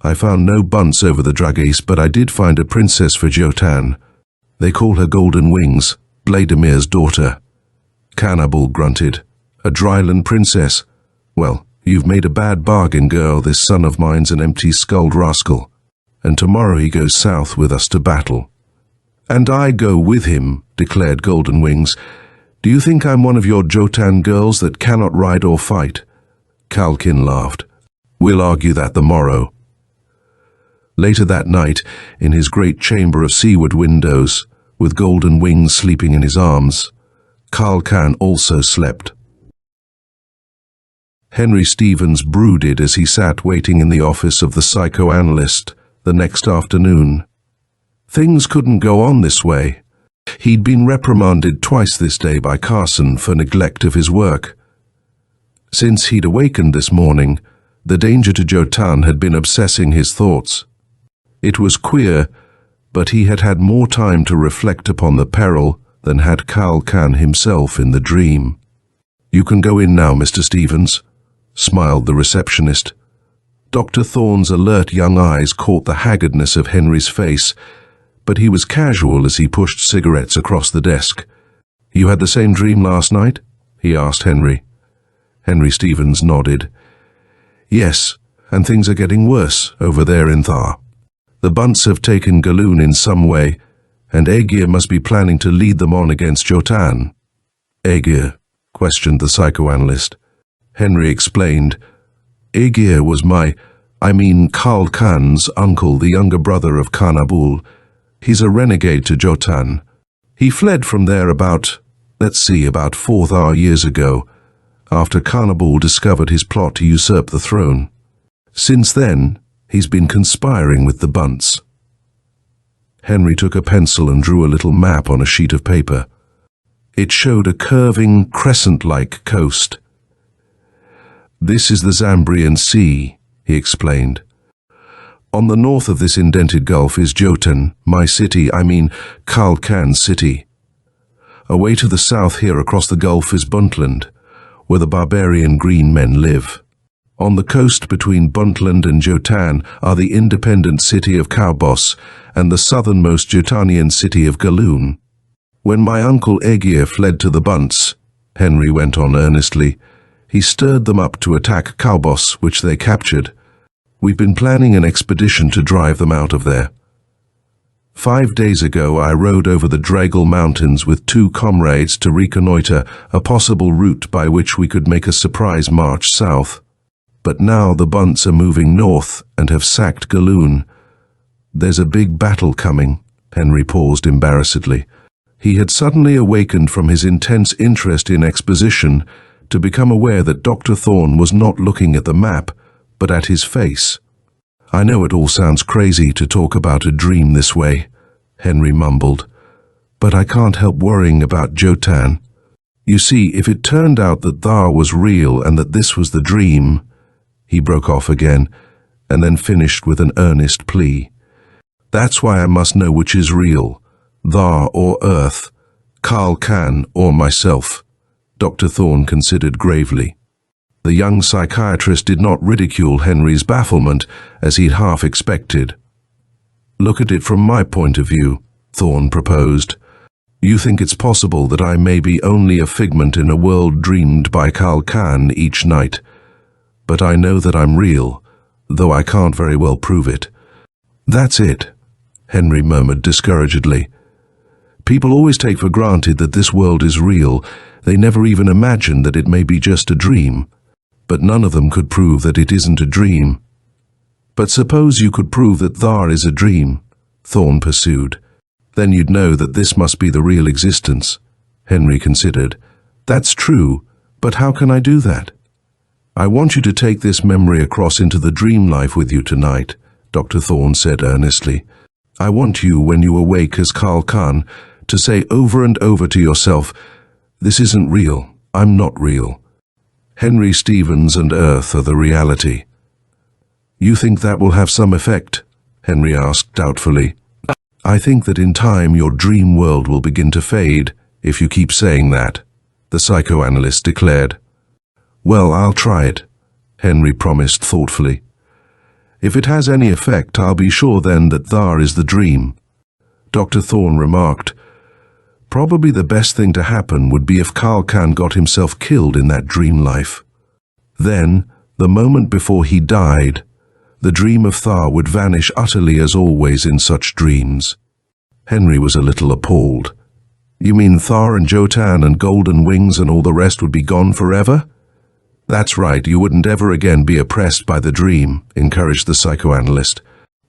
"I found no bunts over the Draggles, but I did find a princess for Jotan. They call her Golden Wings, Vladimir's daughter." Cannibal grunted. "A dryland princess? Well, you've made a bad bargain, girl. This son of mine's an empty-skulled rascal. And tomorrow he goes south with us to battle." "And I go with him," declared Golden Wings. "Do you think I'm one of your Jotan girls that cannot ride or fight?" Kalkin laughed. We'll argue that tomorrow. Later that night, in his great chamber of seaward windows, with golden wings sleeping in his arms, Karl Khan also slept. Henry Stevens brooded as he sat waiting in the office of the psychoanalyst the next afternoon. Things couldn't go on this way. He'd been reprimanded twice this day by Carson for neglect of his work. Since he'd awakened this morning, the danger to Jotan had been obsessing his thoughts. It was queer, but he had had more time to reflect upon the peril than had Karl Khan himself in the dream. "You can go in now, Mr. Stevens," smiled the receptionist. Dr. Thorne's alert young eyes caught the haggardness of Henry's face, but he was casual as he pushed cigarettes across the desk. "You had the same dream last night?" he asked Henry. Henry Stevens nodded. "Yes, and things are getting worse over there in Thar. The Bunts have taken Galoon in some way, and Aegir must be planning to lead them on against Jotan." "Aegir?" questioned the psychoanalyst. Henry explained. "Aegir was Karl Khan's uncle, the younger brother of Khan Abul. He's a renegade to Jotan. He fled from there about 4 Thar years ago, after Khan Abul discovered his plot to usurp the throne. Since then, he's been conspiring with the Bunts." Henry took a pencil and drew a little map on a sheet of paper. It showed a curving, crescent-like coast. "This is the Zambrian Sea," he explained. "On the north of this indented gulf is Jotun, Karl Khan's city. Away to the south here across the gulf is Buntland, where the barbarian green men live. On the coast between Buntland and Jotan are the independent city of Kaubos and the southernmost Jotanian city of Galoon. When my uncle Aegir fled to the Bunts," Henry went on earnestly, "he stirred them up to attack Kaubos, which they captured. We've been planning an expedition to drive them out of there. 5 days ago I rode over the Dragal Mountains with 2 comrades to reconnoiter a possible route by which we could make a surprise march south. But now the Bunts are moving north and have sacked Galoon. There's a big battle coming." Henry paused embarrassedly. He had suddenly awakened from his intense interest in exposition to become aware that Dr. Thorne was not looking at the map, but at his face. "I know it all sounds crazy to talk about a dream this way," Henry mumbled, "but I can't help worrying about Jotan. You see, if it turned out that Thar was real and that this was the dream—" He broke off again, and then finished with an earnest plea. "That's why I must know which is real, Thar or Earth, Karl Khan or myself," Dr. Thorne considered gravely. The young psychiatrist did not ridicule Henry's bafflement, as he'd half expected. "Look at it from my point of view," Thorne proposed. "You think it's possible that I may be only a figment in a world dreamed by Karl Khan each night. But I know that I'm real, though I can't very well prove it." "That's it," Henry murmured discouragedly. "People always take for granted that this world is real. They never even imagine that it may be just a dream. But none of them could prove that it isn't a dream." "But suppose you could prove that Thar is a dream," Thorne pursued. "Then you'd know that this must be the real existence." Henry considered. "That's true, but how can I do that?" "I want you to take this memory across into the dream life with you tonight," Dr. Thorne said earnestly. "I want you, when you awake as Karl Khan, to say over and over to yourself, 'This isn't real. I'm not real. Henry Stevens and Earth are the reality.'" "You think that will have some effect?" Henry asked doubtfully. "I think that in time your dream world will begin to fade, if you keep saying that," the psychoanalyst declared. "Well, I'll try it," Henry promised thoughtfully. "If it has any effect, I'll be sure then that Thar is the dream." Dr. Thorne remarked, "Probably the best thing to happen would be if Karl Khan got himself killed in that dream life. Then, the moment before he died, the dream of Thar would vanish utterly as always in such dreams." Henry was a little appalled. "You mean Thar and Jotan and Golden Wings and all the rest would be gone forever?" That's right, you wouldn't ever again be oppressed by the dream, encouraged the psychoanalyst.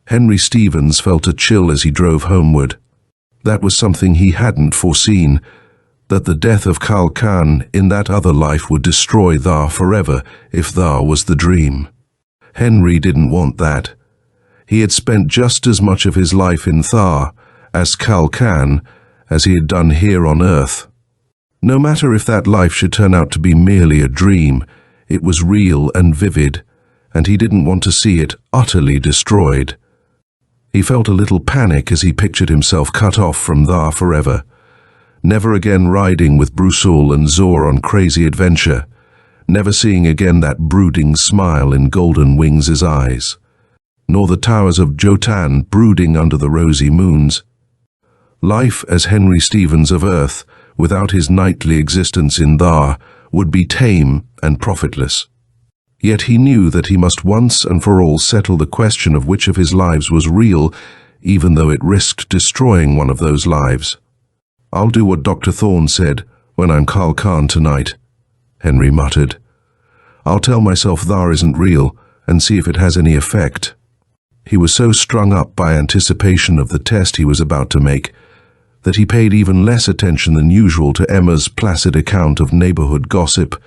Henry Stevens felt a chill as he drove homeward. That was something he hadn't foreseen, that the death of Kal Khan in that other life would destroy Thar forever if Thar was the dream. Henry didn't want that. He had spent just as much of his life in Thar as Kal Khan as he had done here on Earth. No matter if that life should turn out to be merely a dream, it was real and vivid, and he didn't want to see it utterly destroyed. He felt a little panic as he pictured himself cut off from Thar forever, never again riding with Brusul and Zor on crazy adventure, never seeing again that brooding smile in Golden Wings' eyes, nor the towers of Jotan brooding under the rosy moons. Life as Henry Stevens of Earth, without his nightly existence in Thar, would be tame and profitless. Yet he knew that he must once and for all settle the question of which of his lives was real, even though it risked destroying one of those lives. "I'll do what Dr. Thorne said when I'm Kal Khan tonight," Henry muttered. "I'll tell myself Thar isn't real and see if it has any effect." He was so strung up by anticipation of the test he was about to make that he paid even less attention than usual to Emma's placid account of neighborhood gossip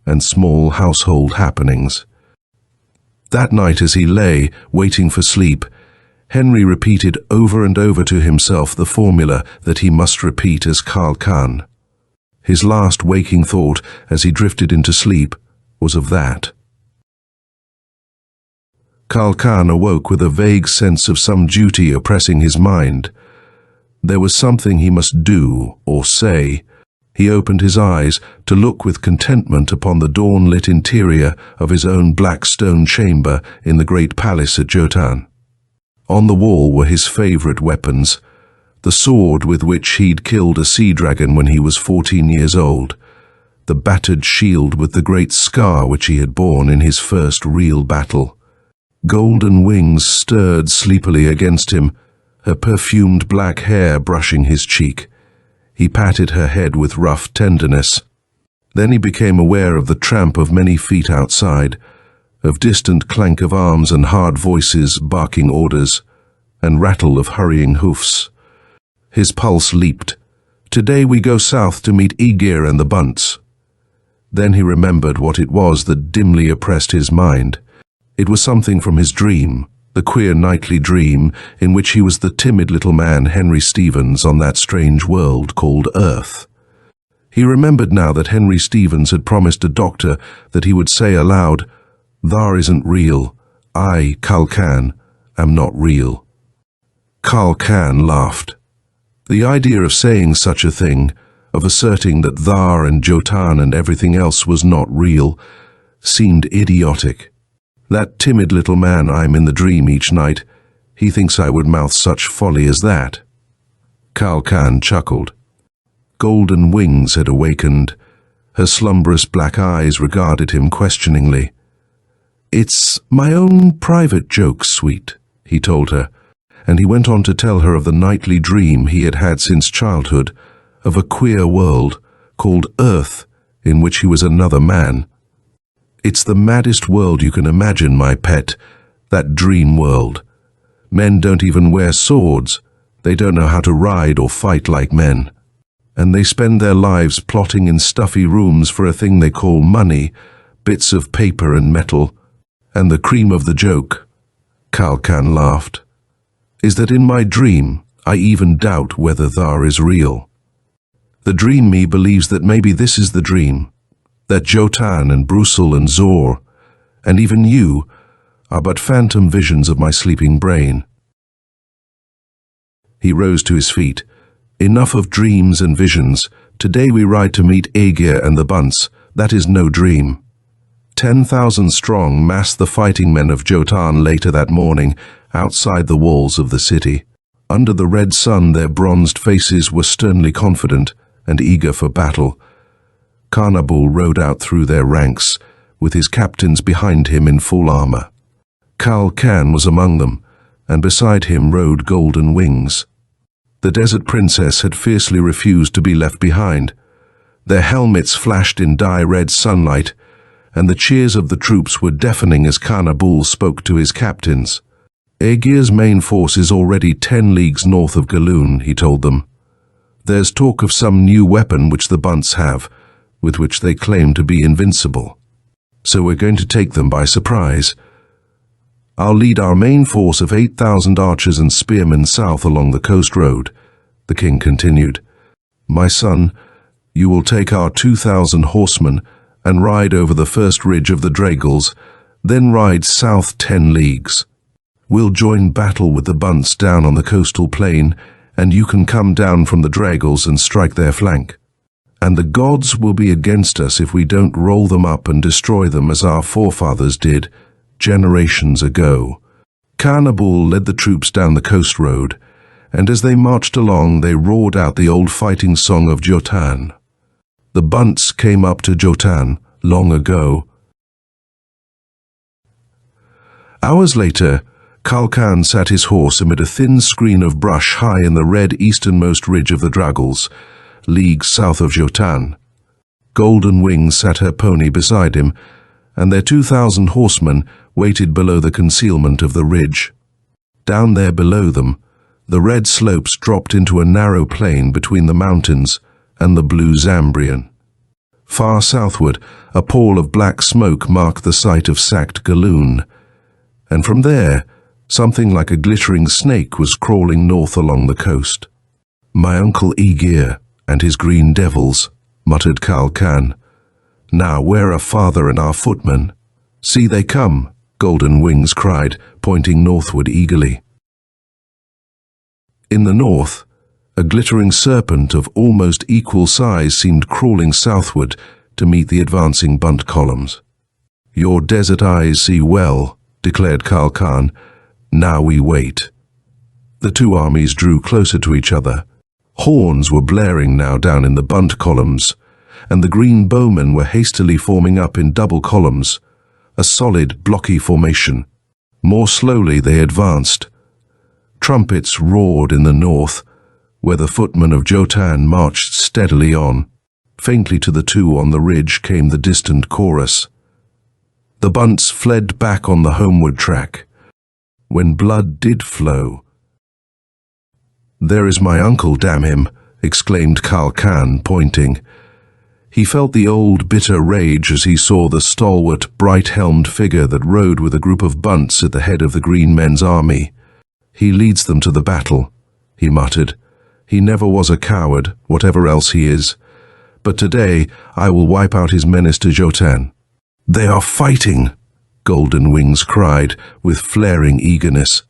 and small household happenings. That night, as he lay, waiting for sleep, Henry repeated over and over to himself the formula that he must repeat as Kal Khan. His last waking thought, as he drifted into sleep, was of that. Kal Khan awoke with a vague sense of some duty oppressing his mind. There was something he must do or say. He opened his eyes to look with contentment upon the dawn-lit interior of his own black stone chamber in the great palace at Jotan. On the wall were his favorite weapons, the sword with which he'd killed a sea dragon when he was 14 years old, the battered shield with the great scar which he had borne in his first real battle. Golden Wings stirred sleepily against him, her perfumed black hair brushing his cheek. He patted her head with rough tenderness. Then he became aware of the tramp of many feet outside, of distant clank of arms and hard voices barking orders, and rattle of hurrying hoofs. His pulse leaped. Today we go south to meet Aegir and the Bunts. Then he remembered what it was that dimly oppressed his mind. It was something from his dream, the queer nightly dream in which he was the timid little man Henry Stevens on that strange world called Earth. He remembered now that Henry Stevens had promised a doctor that he would say aloud, "Thar isn't real. I, Kal Khan, am not real." Kal Khan laughed. The idea of saying such a thing, of asserting that Thar and Jotan and everything else was not real, seemed idiotic. That timid little man I'm in the dream each night, he thinks I would mouth such folly as that. Kal Khan chuckled. Golden Wings had awakened. Her slumberous black eyes regarded him questioningly. "It's my own private joke, sweet," he told her, and he went on to tell her of the nightly dream he had had since childhood, of a queer world called Earth in which he was another man. "It's the maddest world you can imagine, my pet, that dream world. Men don't even wear swords. They don't know how to ride or fight like men. And they spend their lives plotting in stuffy rooms for a thing they call money, bits of paper and metal. And the cream of the joke," Kal Khan laughed, "is that in my dream I even doubt whether Thar is real. The dream me believes that maybe this is the dream, that Jotan and Brusul and Zor, and even you, are but phantom visions of my sleeping brain." He rose to his feet. "Enough of dreams and visions. Today we ride to meet Aegir and the Bunts. That is no dream." 10,000 strong massed the fighting men of Jotan later that morning, outside the walls of the city. Under the red sun their bronzed faces were sternly confident and eager for battle. Carnabul rode out through their ranks, with his captains behind him in full armor. Kal Khan was among them, and beside him rode Golden Wings. The desert princess had fiercely refused to be left behind. Their helmets flashed in dye-red sunlight, and the cheers of the troops were deafening as Carnabul spoke to his captains. Aegir's main force is already 10 leagues north of Galoon, he told them. There's talk of some new weapon which the Bunts have, with which they claim to be invincible. So we're going to take them by surprise. I'll lead our main force of 8,000 archers and spearmen south along the coast road, the king continued. My son, you will take our 2,000 horsemen and ride over the first ridge of the Dragals, then ride south 10 leagues. We'll join battle with the Bunts down on the coastal plain, and you can come down from the Dragals and strike their flank. And the gods will be against us if we don't roll them up and destroy them as our forefathers did generations ago. Carnabul led the troops down the coast road, and as they marched along they roared out the old fighting song of Jotun. The Bunts came up to Jotun long ago. Hours later, Kalkan sat his horse amid a thin screen of brush high in the red easternmost ridge of the Dragals, leagues south of Jotun. Golden Wings sat her pony beside him, and their 2,000 horsemen waited below the concealment of the ridge. Down there below them, the red slopes dropped into a narrow plain between the mountains and the blue Zambrian. Far southward, a pall of black smoke marked the site of sacked Galoon, and from there, something like a glittering snake was crawling north along the coast. My uncle Aegir and his green devils, muttered Kalkan. Now where are father and our footmen? See, they come, Golden Wings cried, pointing northward eagerly. In the north, a glittering serpent of almost equal size seemed crawling southward to meet the advancing Bunt columns. Your desert eyes see well, declared Kalkan. Now we wait. The two armies drew closer to each other. Horns were blaring now down in the Bunt columns, and the green bowmen were hastily forming up in double columns, a solid, blocky formation. More slowly they advanced. Trumpets roared in the north, where the footmen of Jotun marched steadily on. Faintly to the two on the ridge came the distant chorus. The Bunts fled back on the homeward track. When blood did flow. There is my uncle, damn him, exclaimed Kalkan, pointing. He felt the old bitter rage as he saw the stalwart, bright-helmed figure that rode with a group of Bunts at the head of the Green Men's army. He leads them to the battle, he muttered. He never was a coward, whatever else he is. But today I will wipe out his menace to Jotun. They are fighting, Golden Wings cried, with flaring eagerness.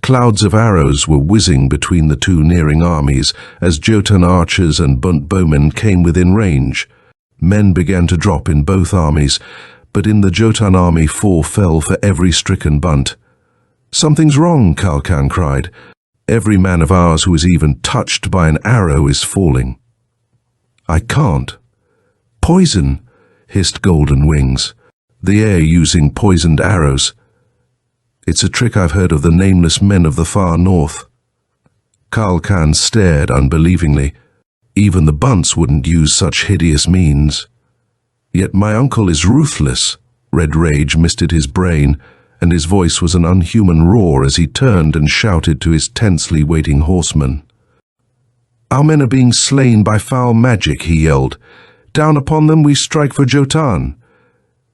Clouds of arrows were whizzing between the two nearing armies as Jotun archers and Bunt bowmen came within range. Men began to drop in both armies, but in the Jotun army 4 fell for every stricken Bunt. Something's wrong, Kalkan cried. Every man of ours who is even touched by an arrow is falling. I can't. Poison, hissed Golden Wings. The air using poisoned arrows. It's a trick I've heard of the nameless men of the far north. Kalkan stared unbelievingly. Even the Bunts wouldn't use such hideous means. Yet my uncle is ruthless. Red rage misted his brain, and his voice was an unhuman roar as he turned and shouted to his tensely waiting horsemen. Our men are being slain by foul magic, he yelled. Down upon them we strike for Jotun.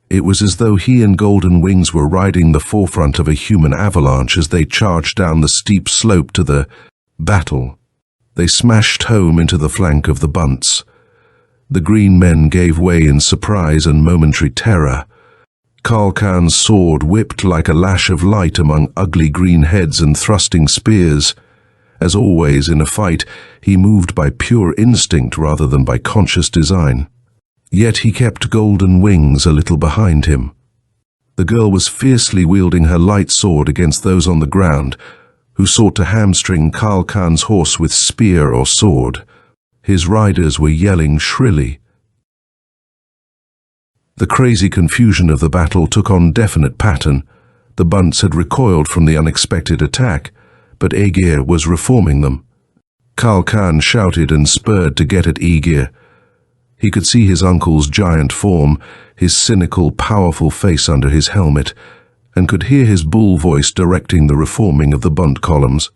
It was as though he and Golden Wings were riding the forefront of a human avalanche as they charged down the steep slope to the battle. They smashed home into the flank of the Bunts. The green men gave way in surprise and momentary terror. Kalkan's sword whipped like a lash of light among ugly green heads and thrusting spears. As always in a fight, he moved by pure instinct rather than by conscious design. Yet he kept Golden Wings a little behind him. The girl was fiercely wielding her light sword against those on the ground, who sought to hamstring Kalkan's horse with spear or sword. His riders were yelling shrilly. The crazy confusion of the battle took on definite pattern. The Bunts had recoiled from the unexpected attack, but Aegir was reforming them. Kalkan shouted and spurred to get at Aegir. He could see his uncle's giant form, his cynical, powerful face under his helmet, and could hear his bull voice directing the reforming of the bunt columns.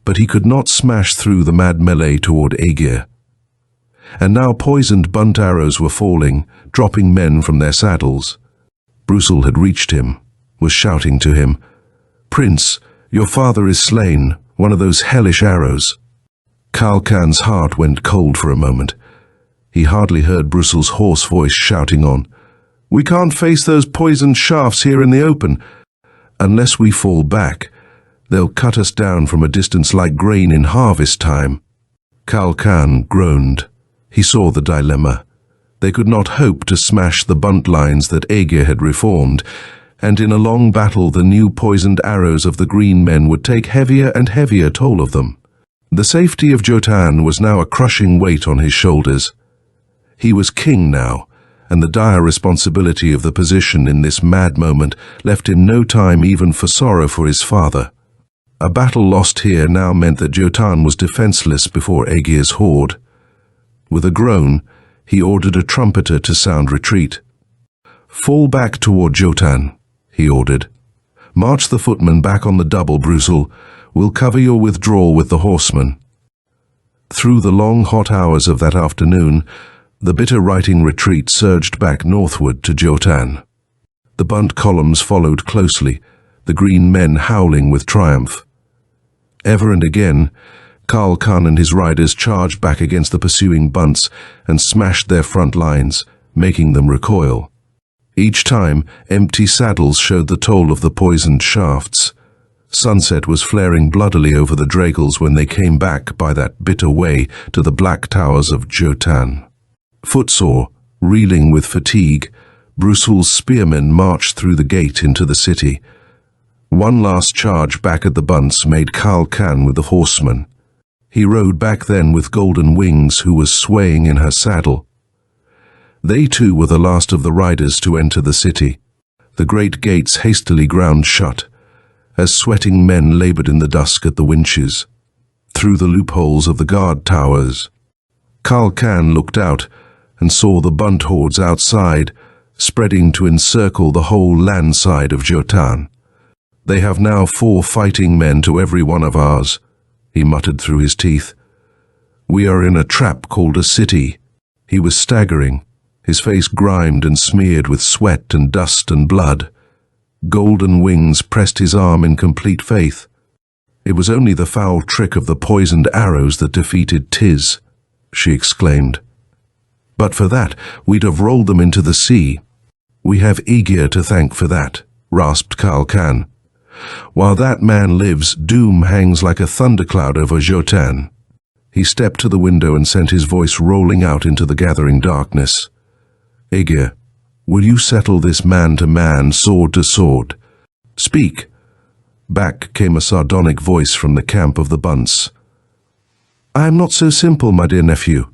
But he could not smash through the mad melee toward Aegir. And now poisoned bunt arrows were falling, dropping men from their saddles. Brusil had reached him, was shouting to him, "Prince, your father is slain, one of those hellish arrows." Kalkan's heart went cold for a moment. He hardly heard Brusil's hoarse voice shouting on, "We can't face those poisoned shafts here in the open. Unless we fall back, they'll cut us down from a distance like grain in harvest time." Kalkan groaned. He saw the dilemma. They could not hope to smash the bunt lines that Aegir had reformed, and in a long battle the new poisoned arrows of the green men would take heavier and heavier toll of them. The safety of Jotun was now a crushing weight on his shoulders. He was king now, and the dire responsibility of the position in this mad moment left him no time even for sorrow for his father. A battle lost here now meant that Jotun was defenseless before Aegir's horde. With a groan, he ordered a trumpeter to sound retreat. "Fall back toward Jotun," he ordered. "March the footmen back on the double, Brusil. We'll cover your withdrawal with the horsemen." Through the long hot hours of that afternoon, the bitter-writing retreat surged back northward to Jotun. The bunt columns followed closely, the green men howling with triumph. Ever and again, Kalkan and his riders charged back against the pursuing bunts and smashed their front lines, making them recoil. Each time, empty saddles showed the toll of the poisoned shafts. Sunset was flaring bloodily over the Dragles when they came back by that bitter way to the black towers of Jotun. Footsore, reeling with fatigue, Brusil's spearmen marched through the gate into the city. One last charge back at the bunts made Kalkan with the horsemen. He rode back then with Golden Wings, who was swaying in her saddle. They too were the last of the riders to enter the city. The great gates hastily ground shut, as sweating men labored in the dusk at the winches, through the loopholes of the guard towers. Kalkan looked out and saw the bunt hordes outside, spreading to encircle the whole land side of Jotun. "They have now 4 fighting men to every one of ours," he muttered through his teeth. "We are in a trap called a city." He was staggering, his face grimed and smeared with sweat and dust and blood. Golden Wings pressed his arm in complete faith. "It was only the foul trick of the poisoned arrows that defeated Tiz," she exclaimed. "But for that, we'd have rolled them into the sea." "We have Aegir to thank for that," rasped Kalkan. "While that man lives, doom hangs like a thundercloud over Jotun." He stepped to the window and sent his voice rolling out into the gathering darkness. "Aegir, will you settle this man to man, sword to sword? Speak." Back came a sardonic voice from the camp of the bunts. "I am not so simple, my dear nephew.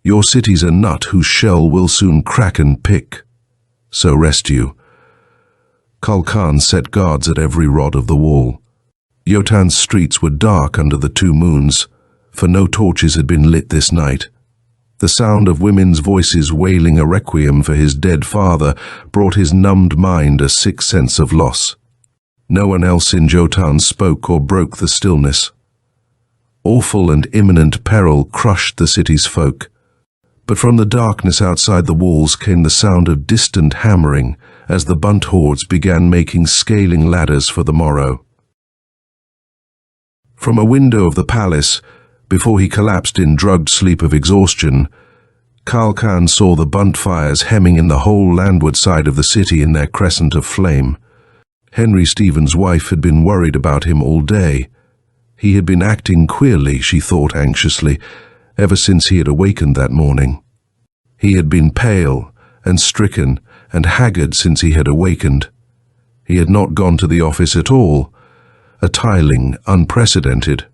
Your city's a nut whose shell will soon crack and pick. So rest you." Kalkan set guards at every rod of the wall. Jotun's streets were dark under the 2 moons, for no torches had been lit this night. The sound of women's voices wailing a requiem for his dead father brought his numbed mind a sick sense of loss. No one else in Jotun spoke or broke the stillness. Awful and imminent peril crushed the city's folk. But from the darkness outside the walls came the sound of distant hammering as the bunt hordes began making scaling ladders for the morrow. From a window of the palace, before he collapsed in drugged sleep of exhaustion, Kalkan saw the bunt fires hemming in the whole landward side of the city in their crescent of flame. Henry Stephen's wife had been worried about him all day. He had been acting queerly, she thought anxiously, ever since he had awakened that morning. He had been pale and stricken and haggard since he had awakened. He had not gone to the office at all, a tiling unprecedented.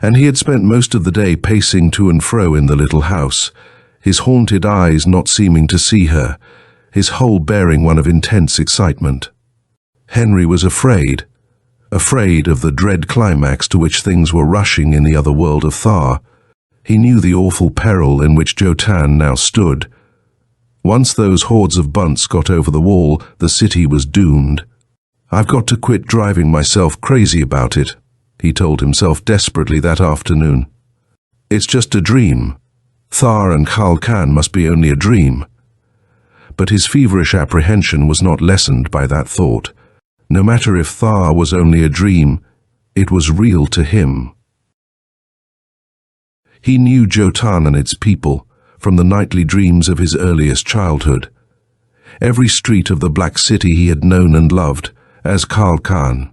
And he had spent most of the day pacing to and fro in the little house, his haunted eyes not seeming to see her, his whole bearing one of intense excitement. Henry was afraid of the dread climax to which things were rushing in the other world of Thar. He knew the awful peril in which Jotan now stood. Once those hordes of bunts got over the wall, the city was doomed. "I've got to quit driving myself crazy about it," he told himself desperately that afternoon. "It's just a dream. Thar and Khal Khan must be only a dream." But his feverish apprehension was not lessened by that thought. No matter if Thar was only a dream, it was real to him. He knew Jotan and its people from the nightly dreams of his earliest childhood. Every street of the Black City he had known and loved as Khal Khan.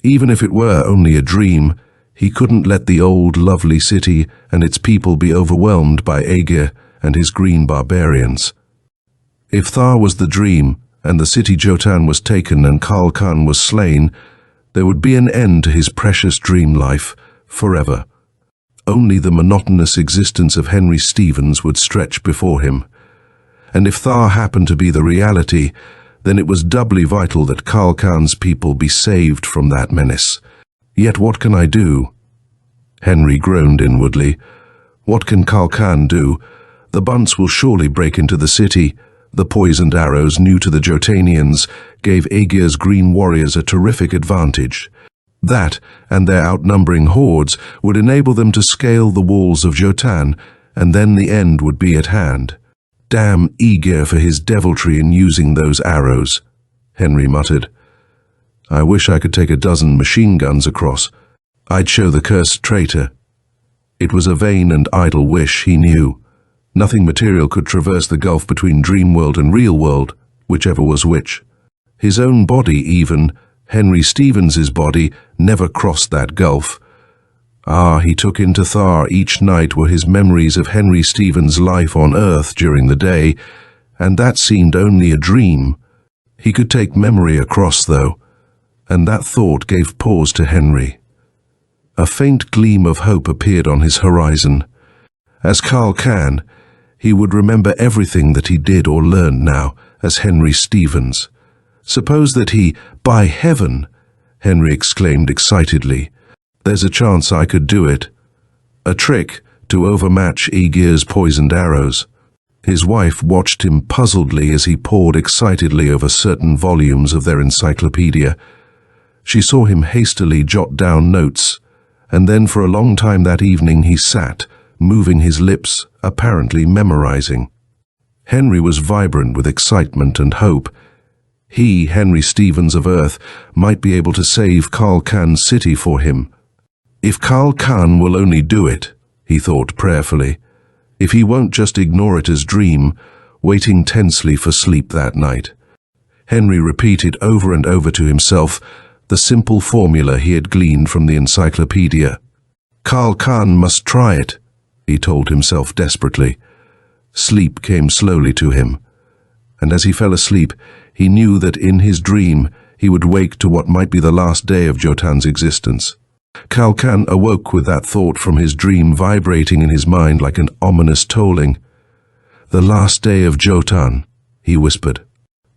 Even if it were only a dream, he couldn't let the old, lovely city and its people be overwhelmed by Aegir and his green barbarians. If Thar was the dream, and the city Jotan was taken and Khal Khan was slain, there would be an end to his precious dream life forever. Only the monotonous existence of Henry Stevens would stretch before him. And if Thar happened to be the reality, then it was doubly vital that Khal Khan's people be saved from that menace. "Yet what can I do?" Henry groaned inwardly. "What can Khal Khan do? The bunts will surely break into the city." The poisoned arrows, new to the Jotanians, gave Aegir's green warriors a terrific advantage. That, and their outnumbering hordes, would enable them to scale the walls of Jotan, and then the end would be at hand. "Damn Aegir for his deviltry in using those arrows," Henry muttered. "I wish I could take a dozen machine guns across. I'd show the cursed traitor." It was a vain and idle wish, he knew. Nothing material could traverse the gulf between dream world and real world, whichever was which. His own body even, Henry Stevens's body, never crossed that gulf. He took into Thar each night were his memories of Henry Stevens' life on Earth during the day, and that seemed only a dream. He could take memory across, though, and that thought gave pause to Henry. A faint gleam of hope appeared on his horizon. As Khal Khan, he would remember everything that he did or learned now as Henry Stevens. Suppose that he, by heaven, Henry exclaimed excitedly, "There's a chance I could do it." A trick to overmatch Aegir's poisoned arrows. His wife watched him puzzledly as he pored excitedly over certain volumes of their encyclopedia. She saw him hastily jot down notes, and then for a long time that evening he sat, moving his lips, apparently memorizing. Henry was vibrant with excitement and hope. He, Henry Stevens of Earth, might be able to save Khal Khan's city for him. If Khal Khan will only do it, he thought prayerfully. If he won't just ignore it as dream, waiting tensely for sleep that night. Henry repeated over and over to himself the simple formula he had gleaned from the encyclopedia. Khal Khan must try it, he told himself desperately. Sleep came slowly to him, and as he fell asleep, he knew that in his dream he would wake to what might be the last day of Jotan's existence. Khal Khan awoke with that thought from his dream vibrating in his mind like an ominous tolling. "The last day of Jotan," he whispered.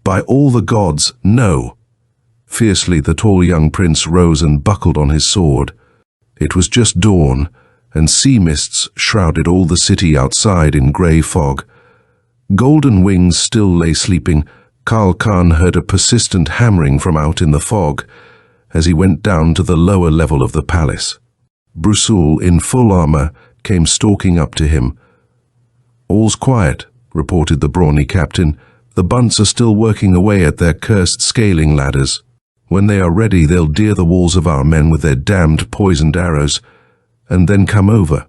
"By all the gods, no!" Fiercely the tall young prince rose and buckled on his sword. It was just dawn, and sea mists shrouded all the city outside in grey fog. Golden Wings still lay sleeping. Khal Khan heard a persistent hammering from out in the fog as he went down to the lower level of the palace. Brusul, in full armor, came stalking up to him. "All's quiet," reported the brawny captain. "The bunts are still working away at their cursed scaling ladders. When they are ready, they'll deer the walls of our men with their damned poisoned arrows, and then come over."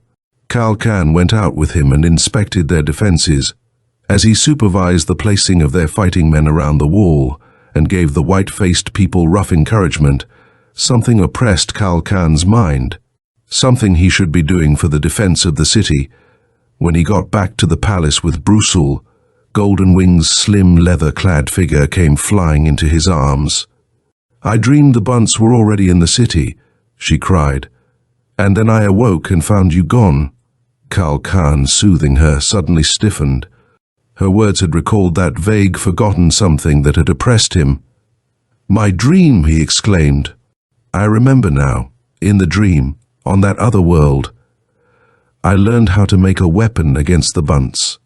Khal Khan went out with him and inspected their defenses. As he supervised the placing of their fighting men around the wall and gave the white-faced people rough encouragement, something oppressed Khal Khan's mind, something he should be doing for the defense of the city. When he got back to the palace with Brusul, Golden Wing's slim leather-clad figure came flying into his arms. "I dreamed the bunts were already in the city," she cried. "And then I awoke and found you gone." Khal Khan, soothing her, suddenly stiffened. Her words had recalled that vague, forgotten something that had oppressed him. "My dream!" he exclaimed. "I remember now, in the dream, on that other world. I learned how to make a weapon against the bunts.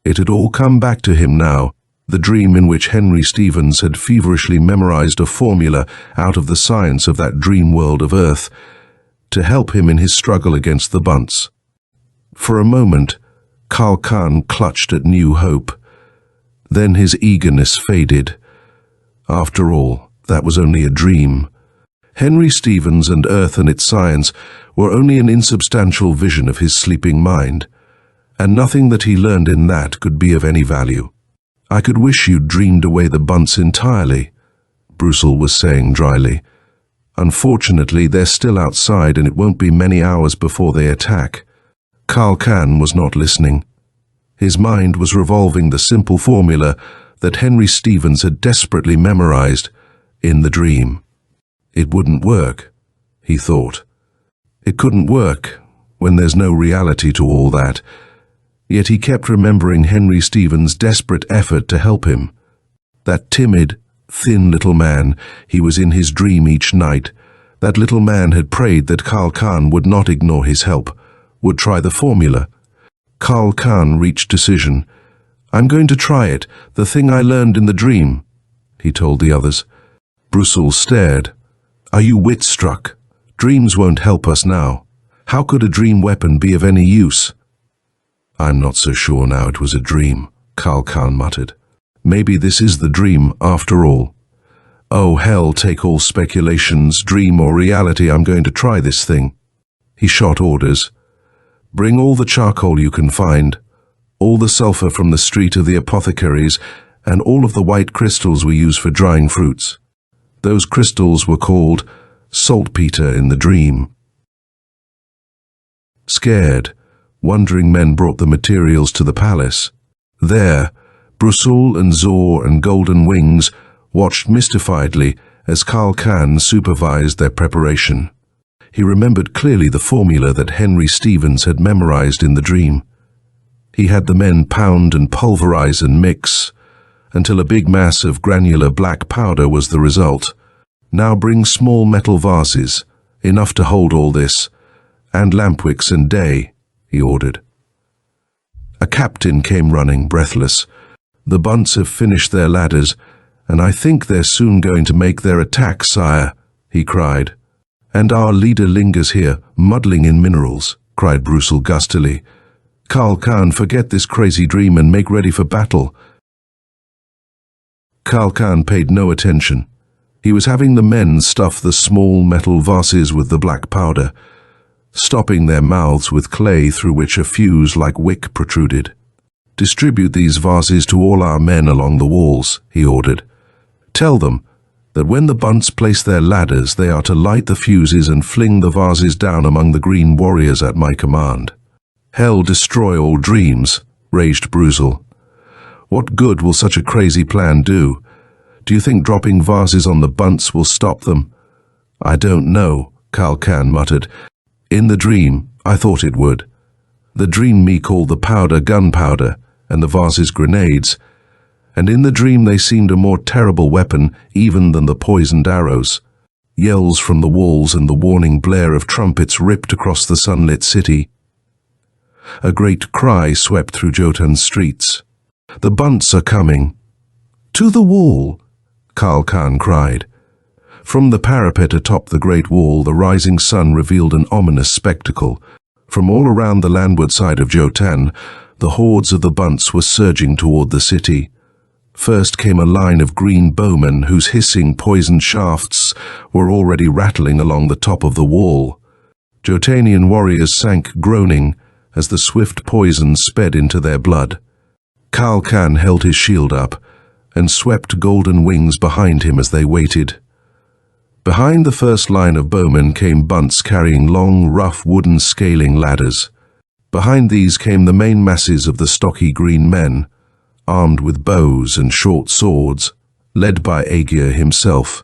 It had all come back to him now, the dream in which Henry Stevens had feverishly memorized a formula out of the science of that dream world of Earth, to help him in his struggle against the bunts. For a moment, Kal Khan clutched at new hope. Then his eagerness faded. After all, that was only a dream. Henry Stevens and Earth and its science were only an insubstantial vision of his sleeping mind, and nothing that he learned in that could be of any value. I could wish you'd dreamed away the bunts entirely, Brussel was saying dryly. Unfortunately, they're still outside and it won't be many hours before they attack. Kal Khan was not listening. His mind was revolving the simple formula that Henry Stevens had desperately memorized in the dream. It wouldn't work, he thought. It couldn't work when there's no reality to all that. Yet he kept remembering Henry Stevens' desperate effort to help him. That timid, thin little man, he was in his dream each night. That little man had prayed that Kal Khan would not ignore his help, would try the formula. Kal Khan reached decision. I'm going to try it, the thing I learned in the dream, he told the others. Brussel stared. Are you wit-struck? Dreams won't help us now. How could a dream weapon be of any use? I'm not so sure now it was a dream, Kal Khan muttered. Maybe this is the dream after all. Oh, hell, take all speculations, dream or reality, I'm going to try this thing. He shot orders. Bring all the charcoal you can find, all the sulfur from the street of the apothecaries, and all of the white crystals we use for drying fruits. Those crystals were called saltpeter in the dream. Scared, wondering men brought the materials to the palace. There, Brussel and Zor and Golden Wings watched mystifiedly as Kal Khan supervised their preparation. He remembered clearly the formula that Henry Stevens had memorized in the dream. He had the men pound and pulverize and mix, until a big mass of granular black powder was the result. Now bring small metal vases, enough to hold all this, and lampwicks and day, he ordered. A captain came running, breathless. The bunts have finished their ladders, and I think they're soon going to make their attack, sire, he cried. And our leader lingers here, muddling in minerals, cried Brussel gustily. Kal Khan, forget this crazy dream and make ready for battle. Kal Khan paid no attention. He was having the men stuff the small metal vases with the black powder, stopping their mouths with clay through which a fuse like wick protruded. Distribute these vases to all our men along the walls, he ordered. Tell them that when the bunts place their ladders, they are to light the fuses and fling the vases down among the green warriors at my command. Hell destroy all dreams, raged Brussel. What good will such a crazy plan do? Do you think dropping vases on the bunts will stop them? I don't know, Kal Khan muttered. In the dream, I thought it would. The dream me called the powder gunpowder, and the vases grenades, and in the dream they seemed a more terrible weapon even than the poisoned arrows. Yells from the walls and the warning blare of trumpets ripped across the sunlit city. A great cry swept through Jotun's streets. The bunts are coming. To the wall, Kal Khan cried. From the parapet atop the great wall, the rising sun revealed an ominous spectacle. From all around the landward side of Jotun, the hordes of the bunts were surging toward the city. First came a line of green bowmen whose hissing poisoned shafts were already rattling along the top of the wall. Jotanian warriors sank groaning as the swift poison sped into their blood. Kal Khan held his shield up and swept Golden Wings behind him as they waited. Behind the first line of bowmen came bunts carrying long, rough wooden scaling ladders. Behind these came the main masses of the stocky green men, armed with bows and short swords, led by Aegir himself.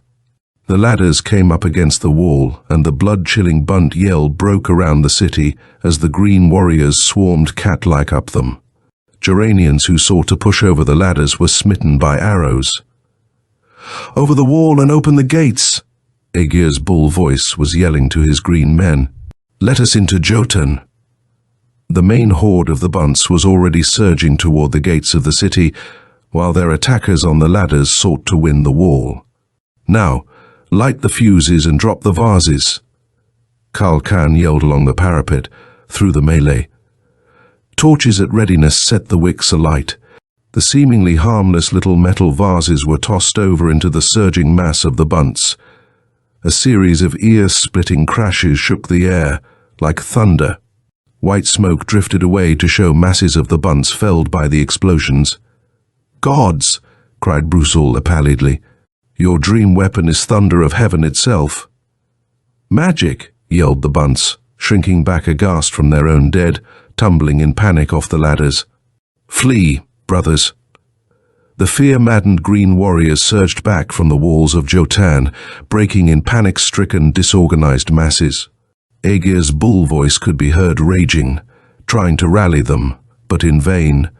The ladders came up against the wall, and the blood-chilling bunt yell broke around the city as the green warriors swarmed cat-like up them. Geranians who sought to push over the ladders were smitten by arrows. "Over the wall and open the gates!" Aegir's bull voice was yelling to his green men. "Let us into Jotun." The main horde of the bunts was already surging toward the gates of the city, while their attackers on the ladders sought to win the wall. "Now, light the fuses and drop the vases," Kal Khan yelled along the parapet, through the melee. Torches at readiness set the wicks alight. The seemingly harmless little metal vases were tossed over into the surging mass of the bunts. A series of ear-splitting crashes shook the air, like thunder. White smoke drifted away to show masses of the bunts felled by the explosions. "Gods!" cried Brusul pallidly. "Your dream weapon is thunder of heaven itself." "Magic!" yelled the bunts, shrinking back aghast from their own dead, tumbling in panic off the ladders. "Flee, brothers!" The fear-maddened green warriors surged back from the walls of Jotan, breaking in panic-stricken, disorganized masses. Aegir's bull voice could be heard raging, trying to rally them, but in vain.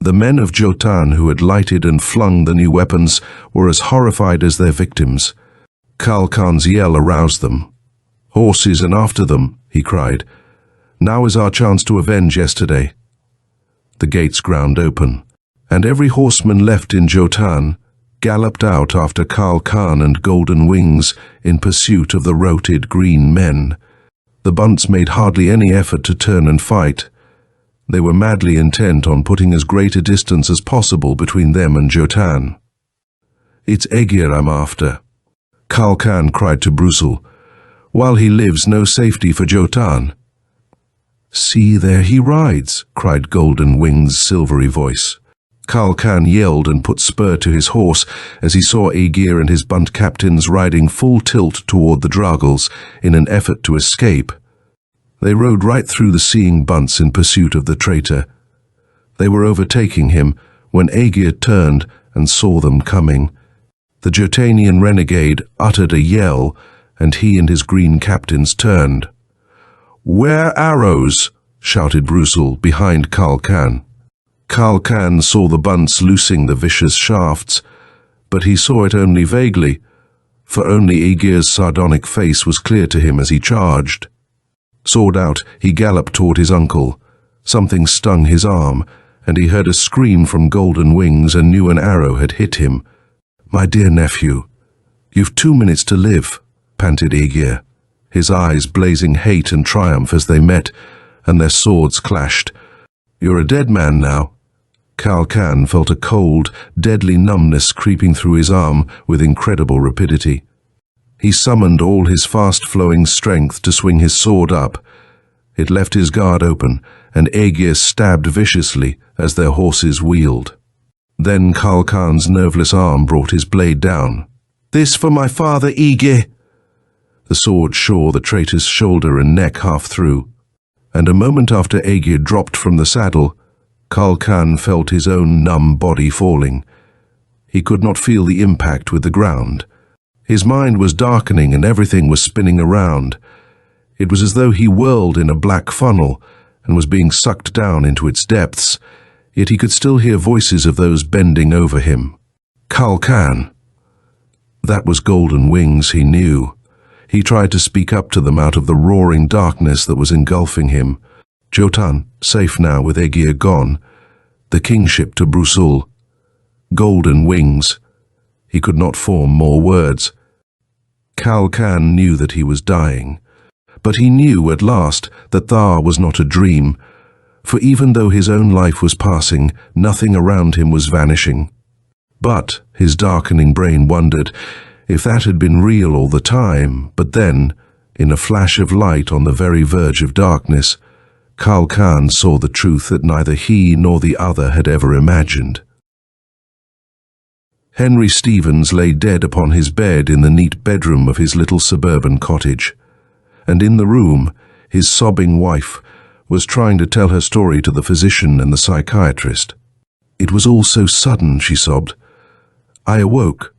The men of Jotan who had lighted and flung the new weapons were as horrified as their victims. Kal Khan's yell aroused them. "Horses and after them," he cried. "Now is our chance to avenge yesterday." The gates ground open, and every horseman left in Jotan galloped out after Kal Khan and Golden Wings in pursuit of the roted green men. The bunts made hardly any effort to turn and fight. They were madly intent on putting as great a distance as possible between them and Jotan. "It's Aegir I'm after," Kal Khan cried to Brusul. "While he lives, no safety for Jotan." "See, there he rides," cried Golden Wings' silvery voice. Kal Khan yelled and put spur to his horse as he saw Aegir and his bunt captains riding full tilt toward the Draggles in an effort to escape. They rode right through the seeing bunts in pursuit of the traitor. They were overtaking him when Aegir turned and saw them coming. The Jotanian renegade uttered a yell, and he and his green captains turned. "Where arrows?" shouted Brusul behind Kal Khan. Kal Khan saw the bunts loosing the vicious shafts, but he saw it only vaguely, for only Aegir's sardonic face was clear to him as he charged. Sword out, he galloped toward his uncle. Something stung his arm, and he heard a scream from Golden Wings and knew an arrow had hit him. "My dear nephew, you've 2 minutes to live," panted Aegir, his eyes blazing hate and triumph as they met, and their swords clashed. "You're a dead man now." Kal Khan felt a cold, deadly numbness creeping through his arm with incredible rapidity. He summoned all his fast-flowing strength to swing his sword up. It left his guard open, and Aegir stabbed viciously as their horses wheeled. Then Kal Khan's nerveless arm brought his blade down. "This for my father, Aegir!" The sword shore the traitor's shoulder and neck half through, and a moment after Aegir dropped from the saddle, Kal Khan felt his own numb body falling. He could not feel the impact with the ground. His mind was darkening and everything was spinning around. It was as though he whirled in a black funnel and was being sucked down into its depths, yet he could still hear voices of those bending over him. Kal Khan. That was Golden Wings, he knew. He tried to speak up to them out of the roaring darkness that was engulfing him. Jotan, safe now with Aegir gone. The kingship to Brusul. Golden Wings. He could not form more words. Kal Khan knew that he was dying. But he knew at last that Thar was not a dream, for even though his own life was passing, nothing around him was vanishing. But his darkening brain wondered if that had been real all the time, but then, in a flash of light on the very verge of darkness, Kal Khan saw the truth that neither he nor the other had ever imagined. Henry Stevens lay dead upon his bed in the neat bedroom of his little suburban cottage, and in the room, his sobbing wife was trying to tell her story to the physician and the psychiatrist. "It was all so sudden," she sobbed. "I awoke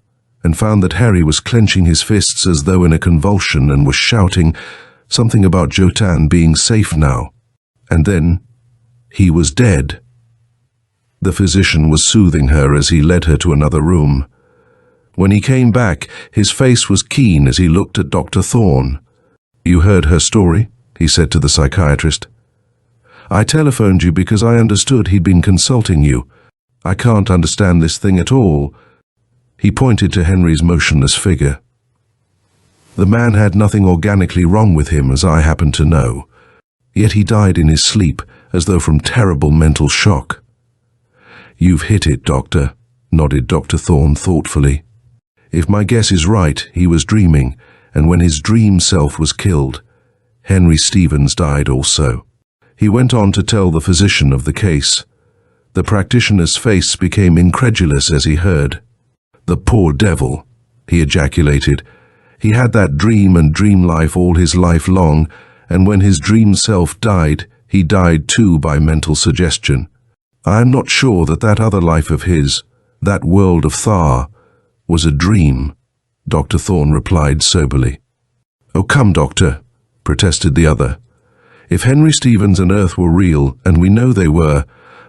and found that Harry was clenching his fists as though in a convulsion and was shouting something about Jotan being safe now. And then he was dead." The physician was soothing her as he led her to another room. When he came back, his face was keen as he looked at Dr. Thorne. "You heard her story?" he said to the psychiatrist. I telephoned you because I understood he'd been consulting you. I can't understand this thing at all." He pointed to Henry's motionless figure. The man had nothing organically wrong with him, as I happen to know. Yet he died in his sleep, as though from terrible mental shock. "You've hit it, Doctor," nodded Dr. Thorne thoughtfully. "If my guess is right, he was dreaming, and when his dream self was killed, Henry Stevens died also." He went on to tell the physician of the case. The practitioner's face became incredulous as he heard. "The poor devil," he ejaculated. "He had that dream and dream life all his life long, and when his dream self died, he died too by mental suggestion. I am not sure that that other life of his, that world of Thar, was a dream," Dr. Thorne replied soberly. "Oh, come, Doctor," protested the other. "If Henry Stevens and Earth were real, and we know they were,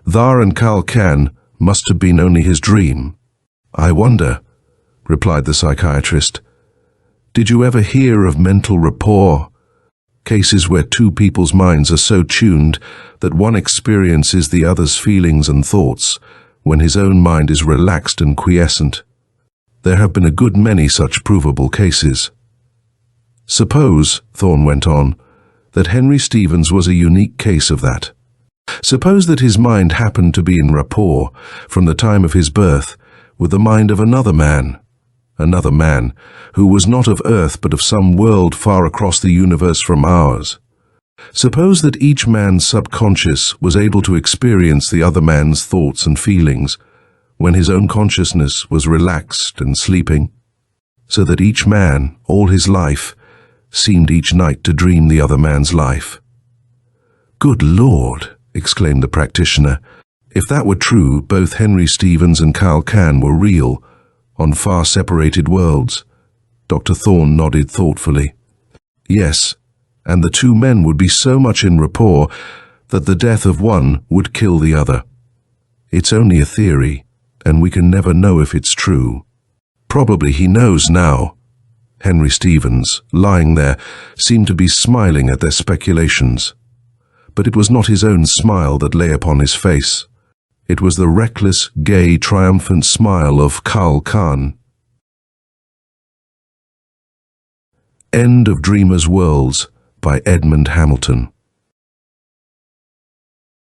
Thar and Kalkan must have been only his dream." "I wonder," replied the psychiatrist. "Did you ever hear of mental rapport? Cases where two people's minds are so tuned that one experiences the other's feelings and thoughts when his own mind is relaxed and quiescent. There have been a good many such provable cases. Suppose," Thorne went on, "that Henry Stevens was a unique case of that. Suppose that his mind happened to be in rapport from the time of his birth with the mind of another man who was not of Earth but of some world far across the universe from ours. Suppose that each man's subconscious was able to experience the other man's thoughts and feelings when his own consciousness was relaxed and sleeping, so that each man, all his life, seemed each night to dream the other man's life." "Good Lord!" exclaimed the practitioner. "If that were true, both Henry Stevens and Kalkan were real, on far separated worlds." Dr. Thorne nodded thoughtfully. "Yes, and the two men would be so much in rapport that the death of one would kill the other. It's only a theory, and we can never know if it's true. Probably he knows now." Henry Stevens, lying there, seemed to be smiling at their speculations. But it was not his own smile that lay upon his face. It was the reckless, gay, triumphant smile of Kalkan. End of Dreamers' Worlds by Edmond Hamilton.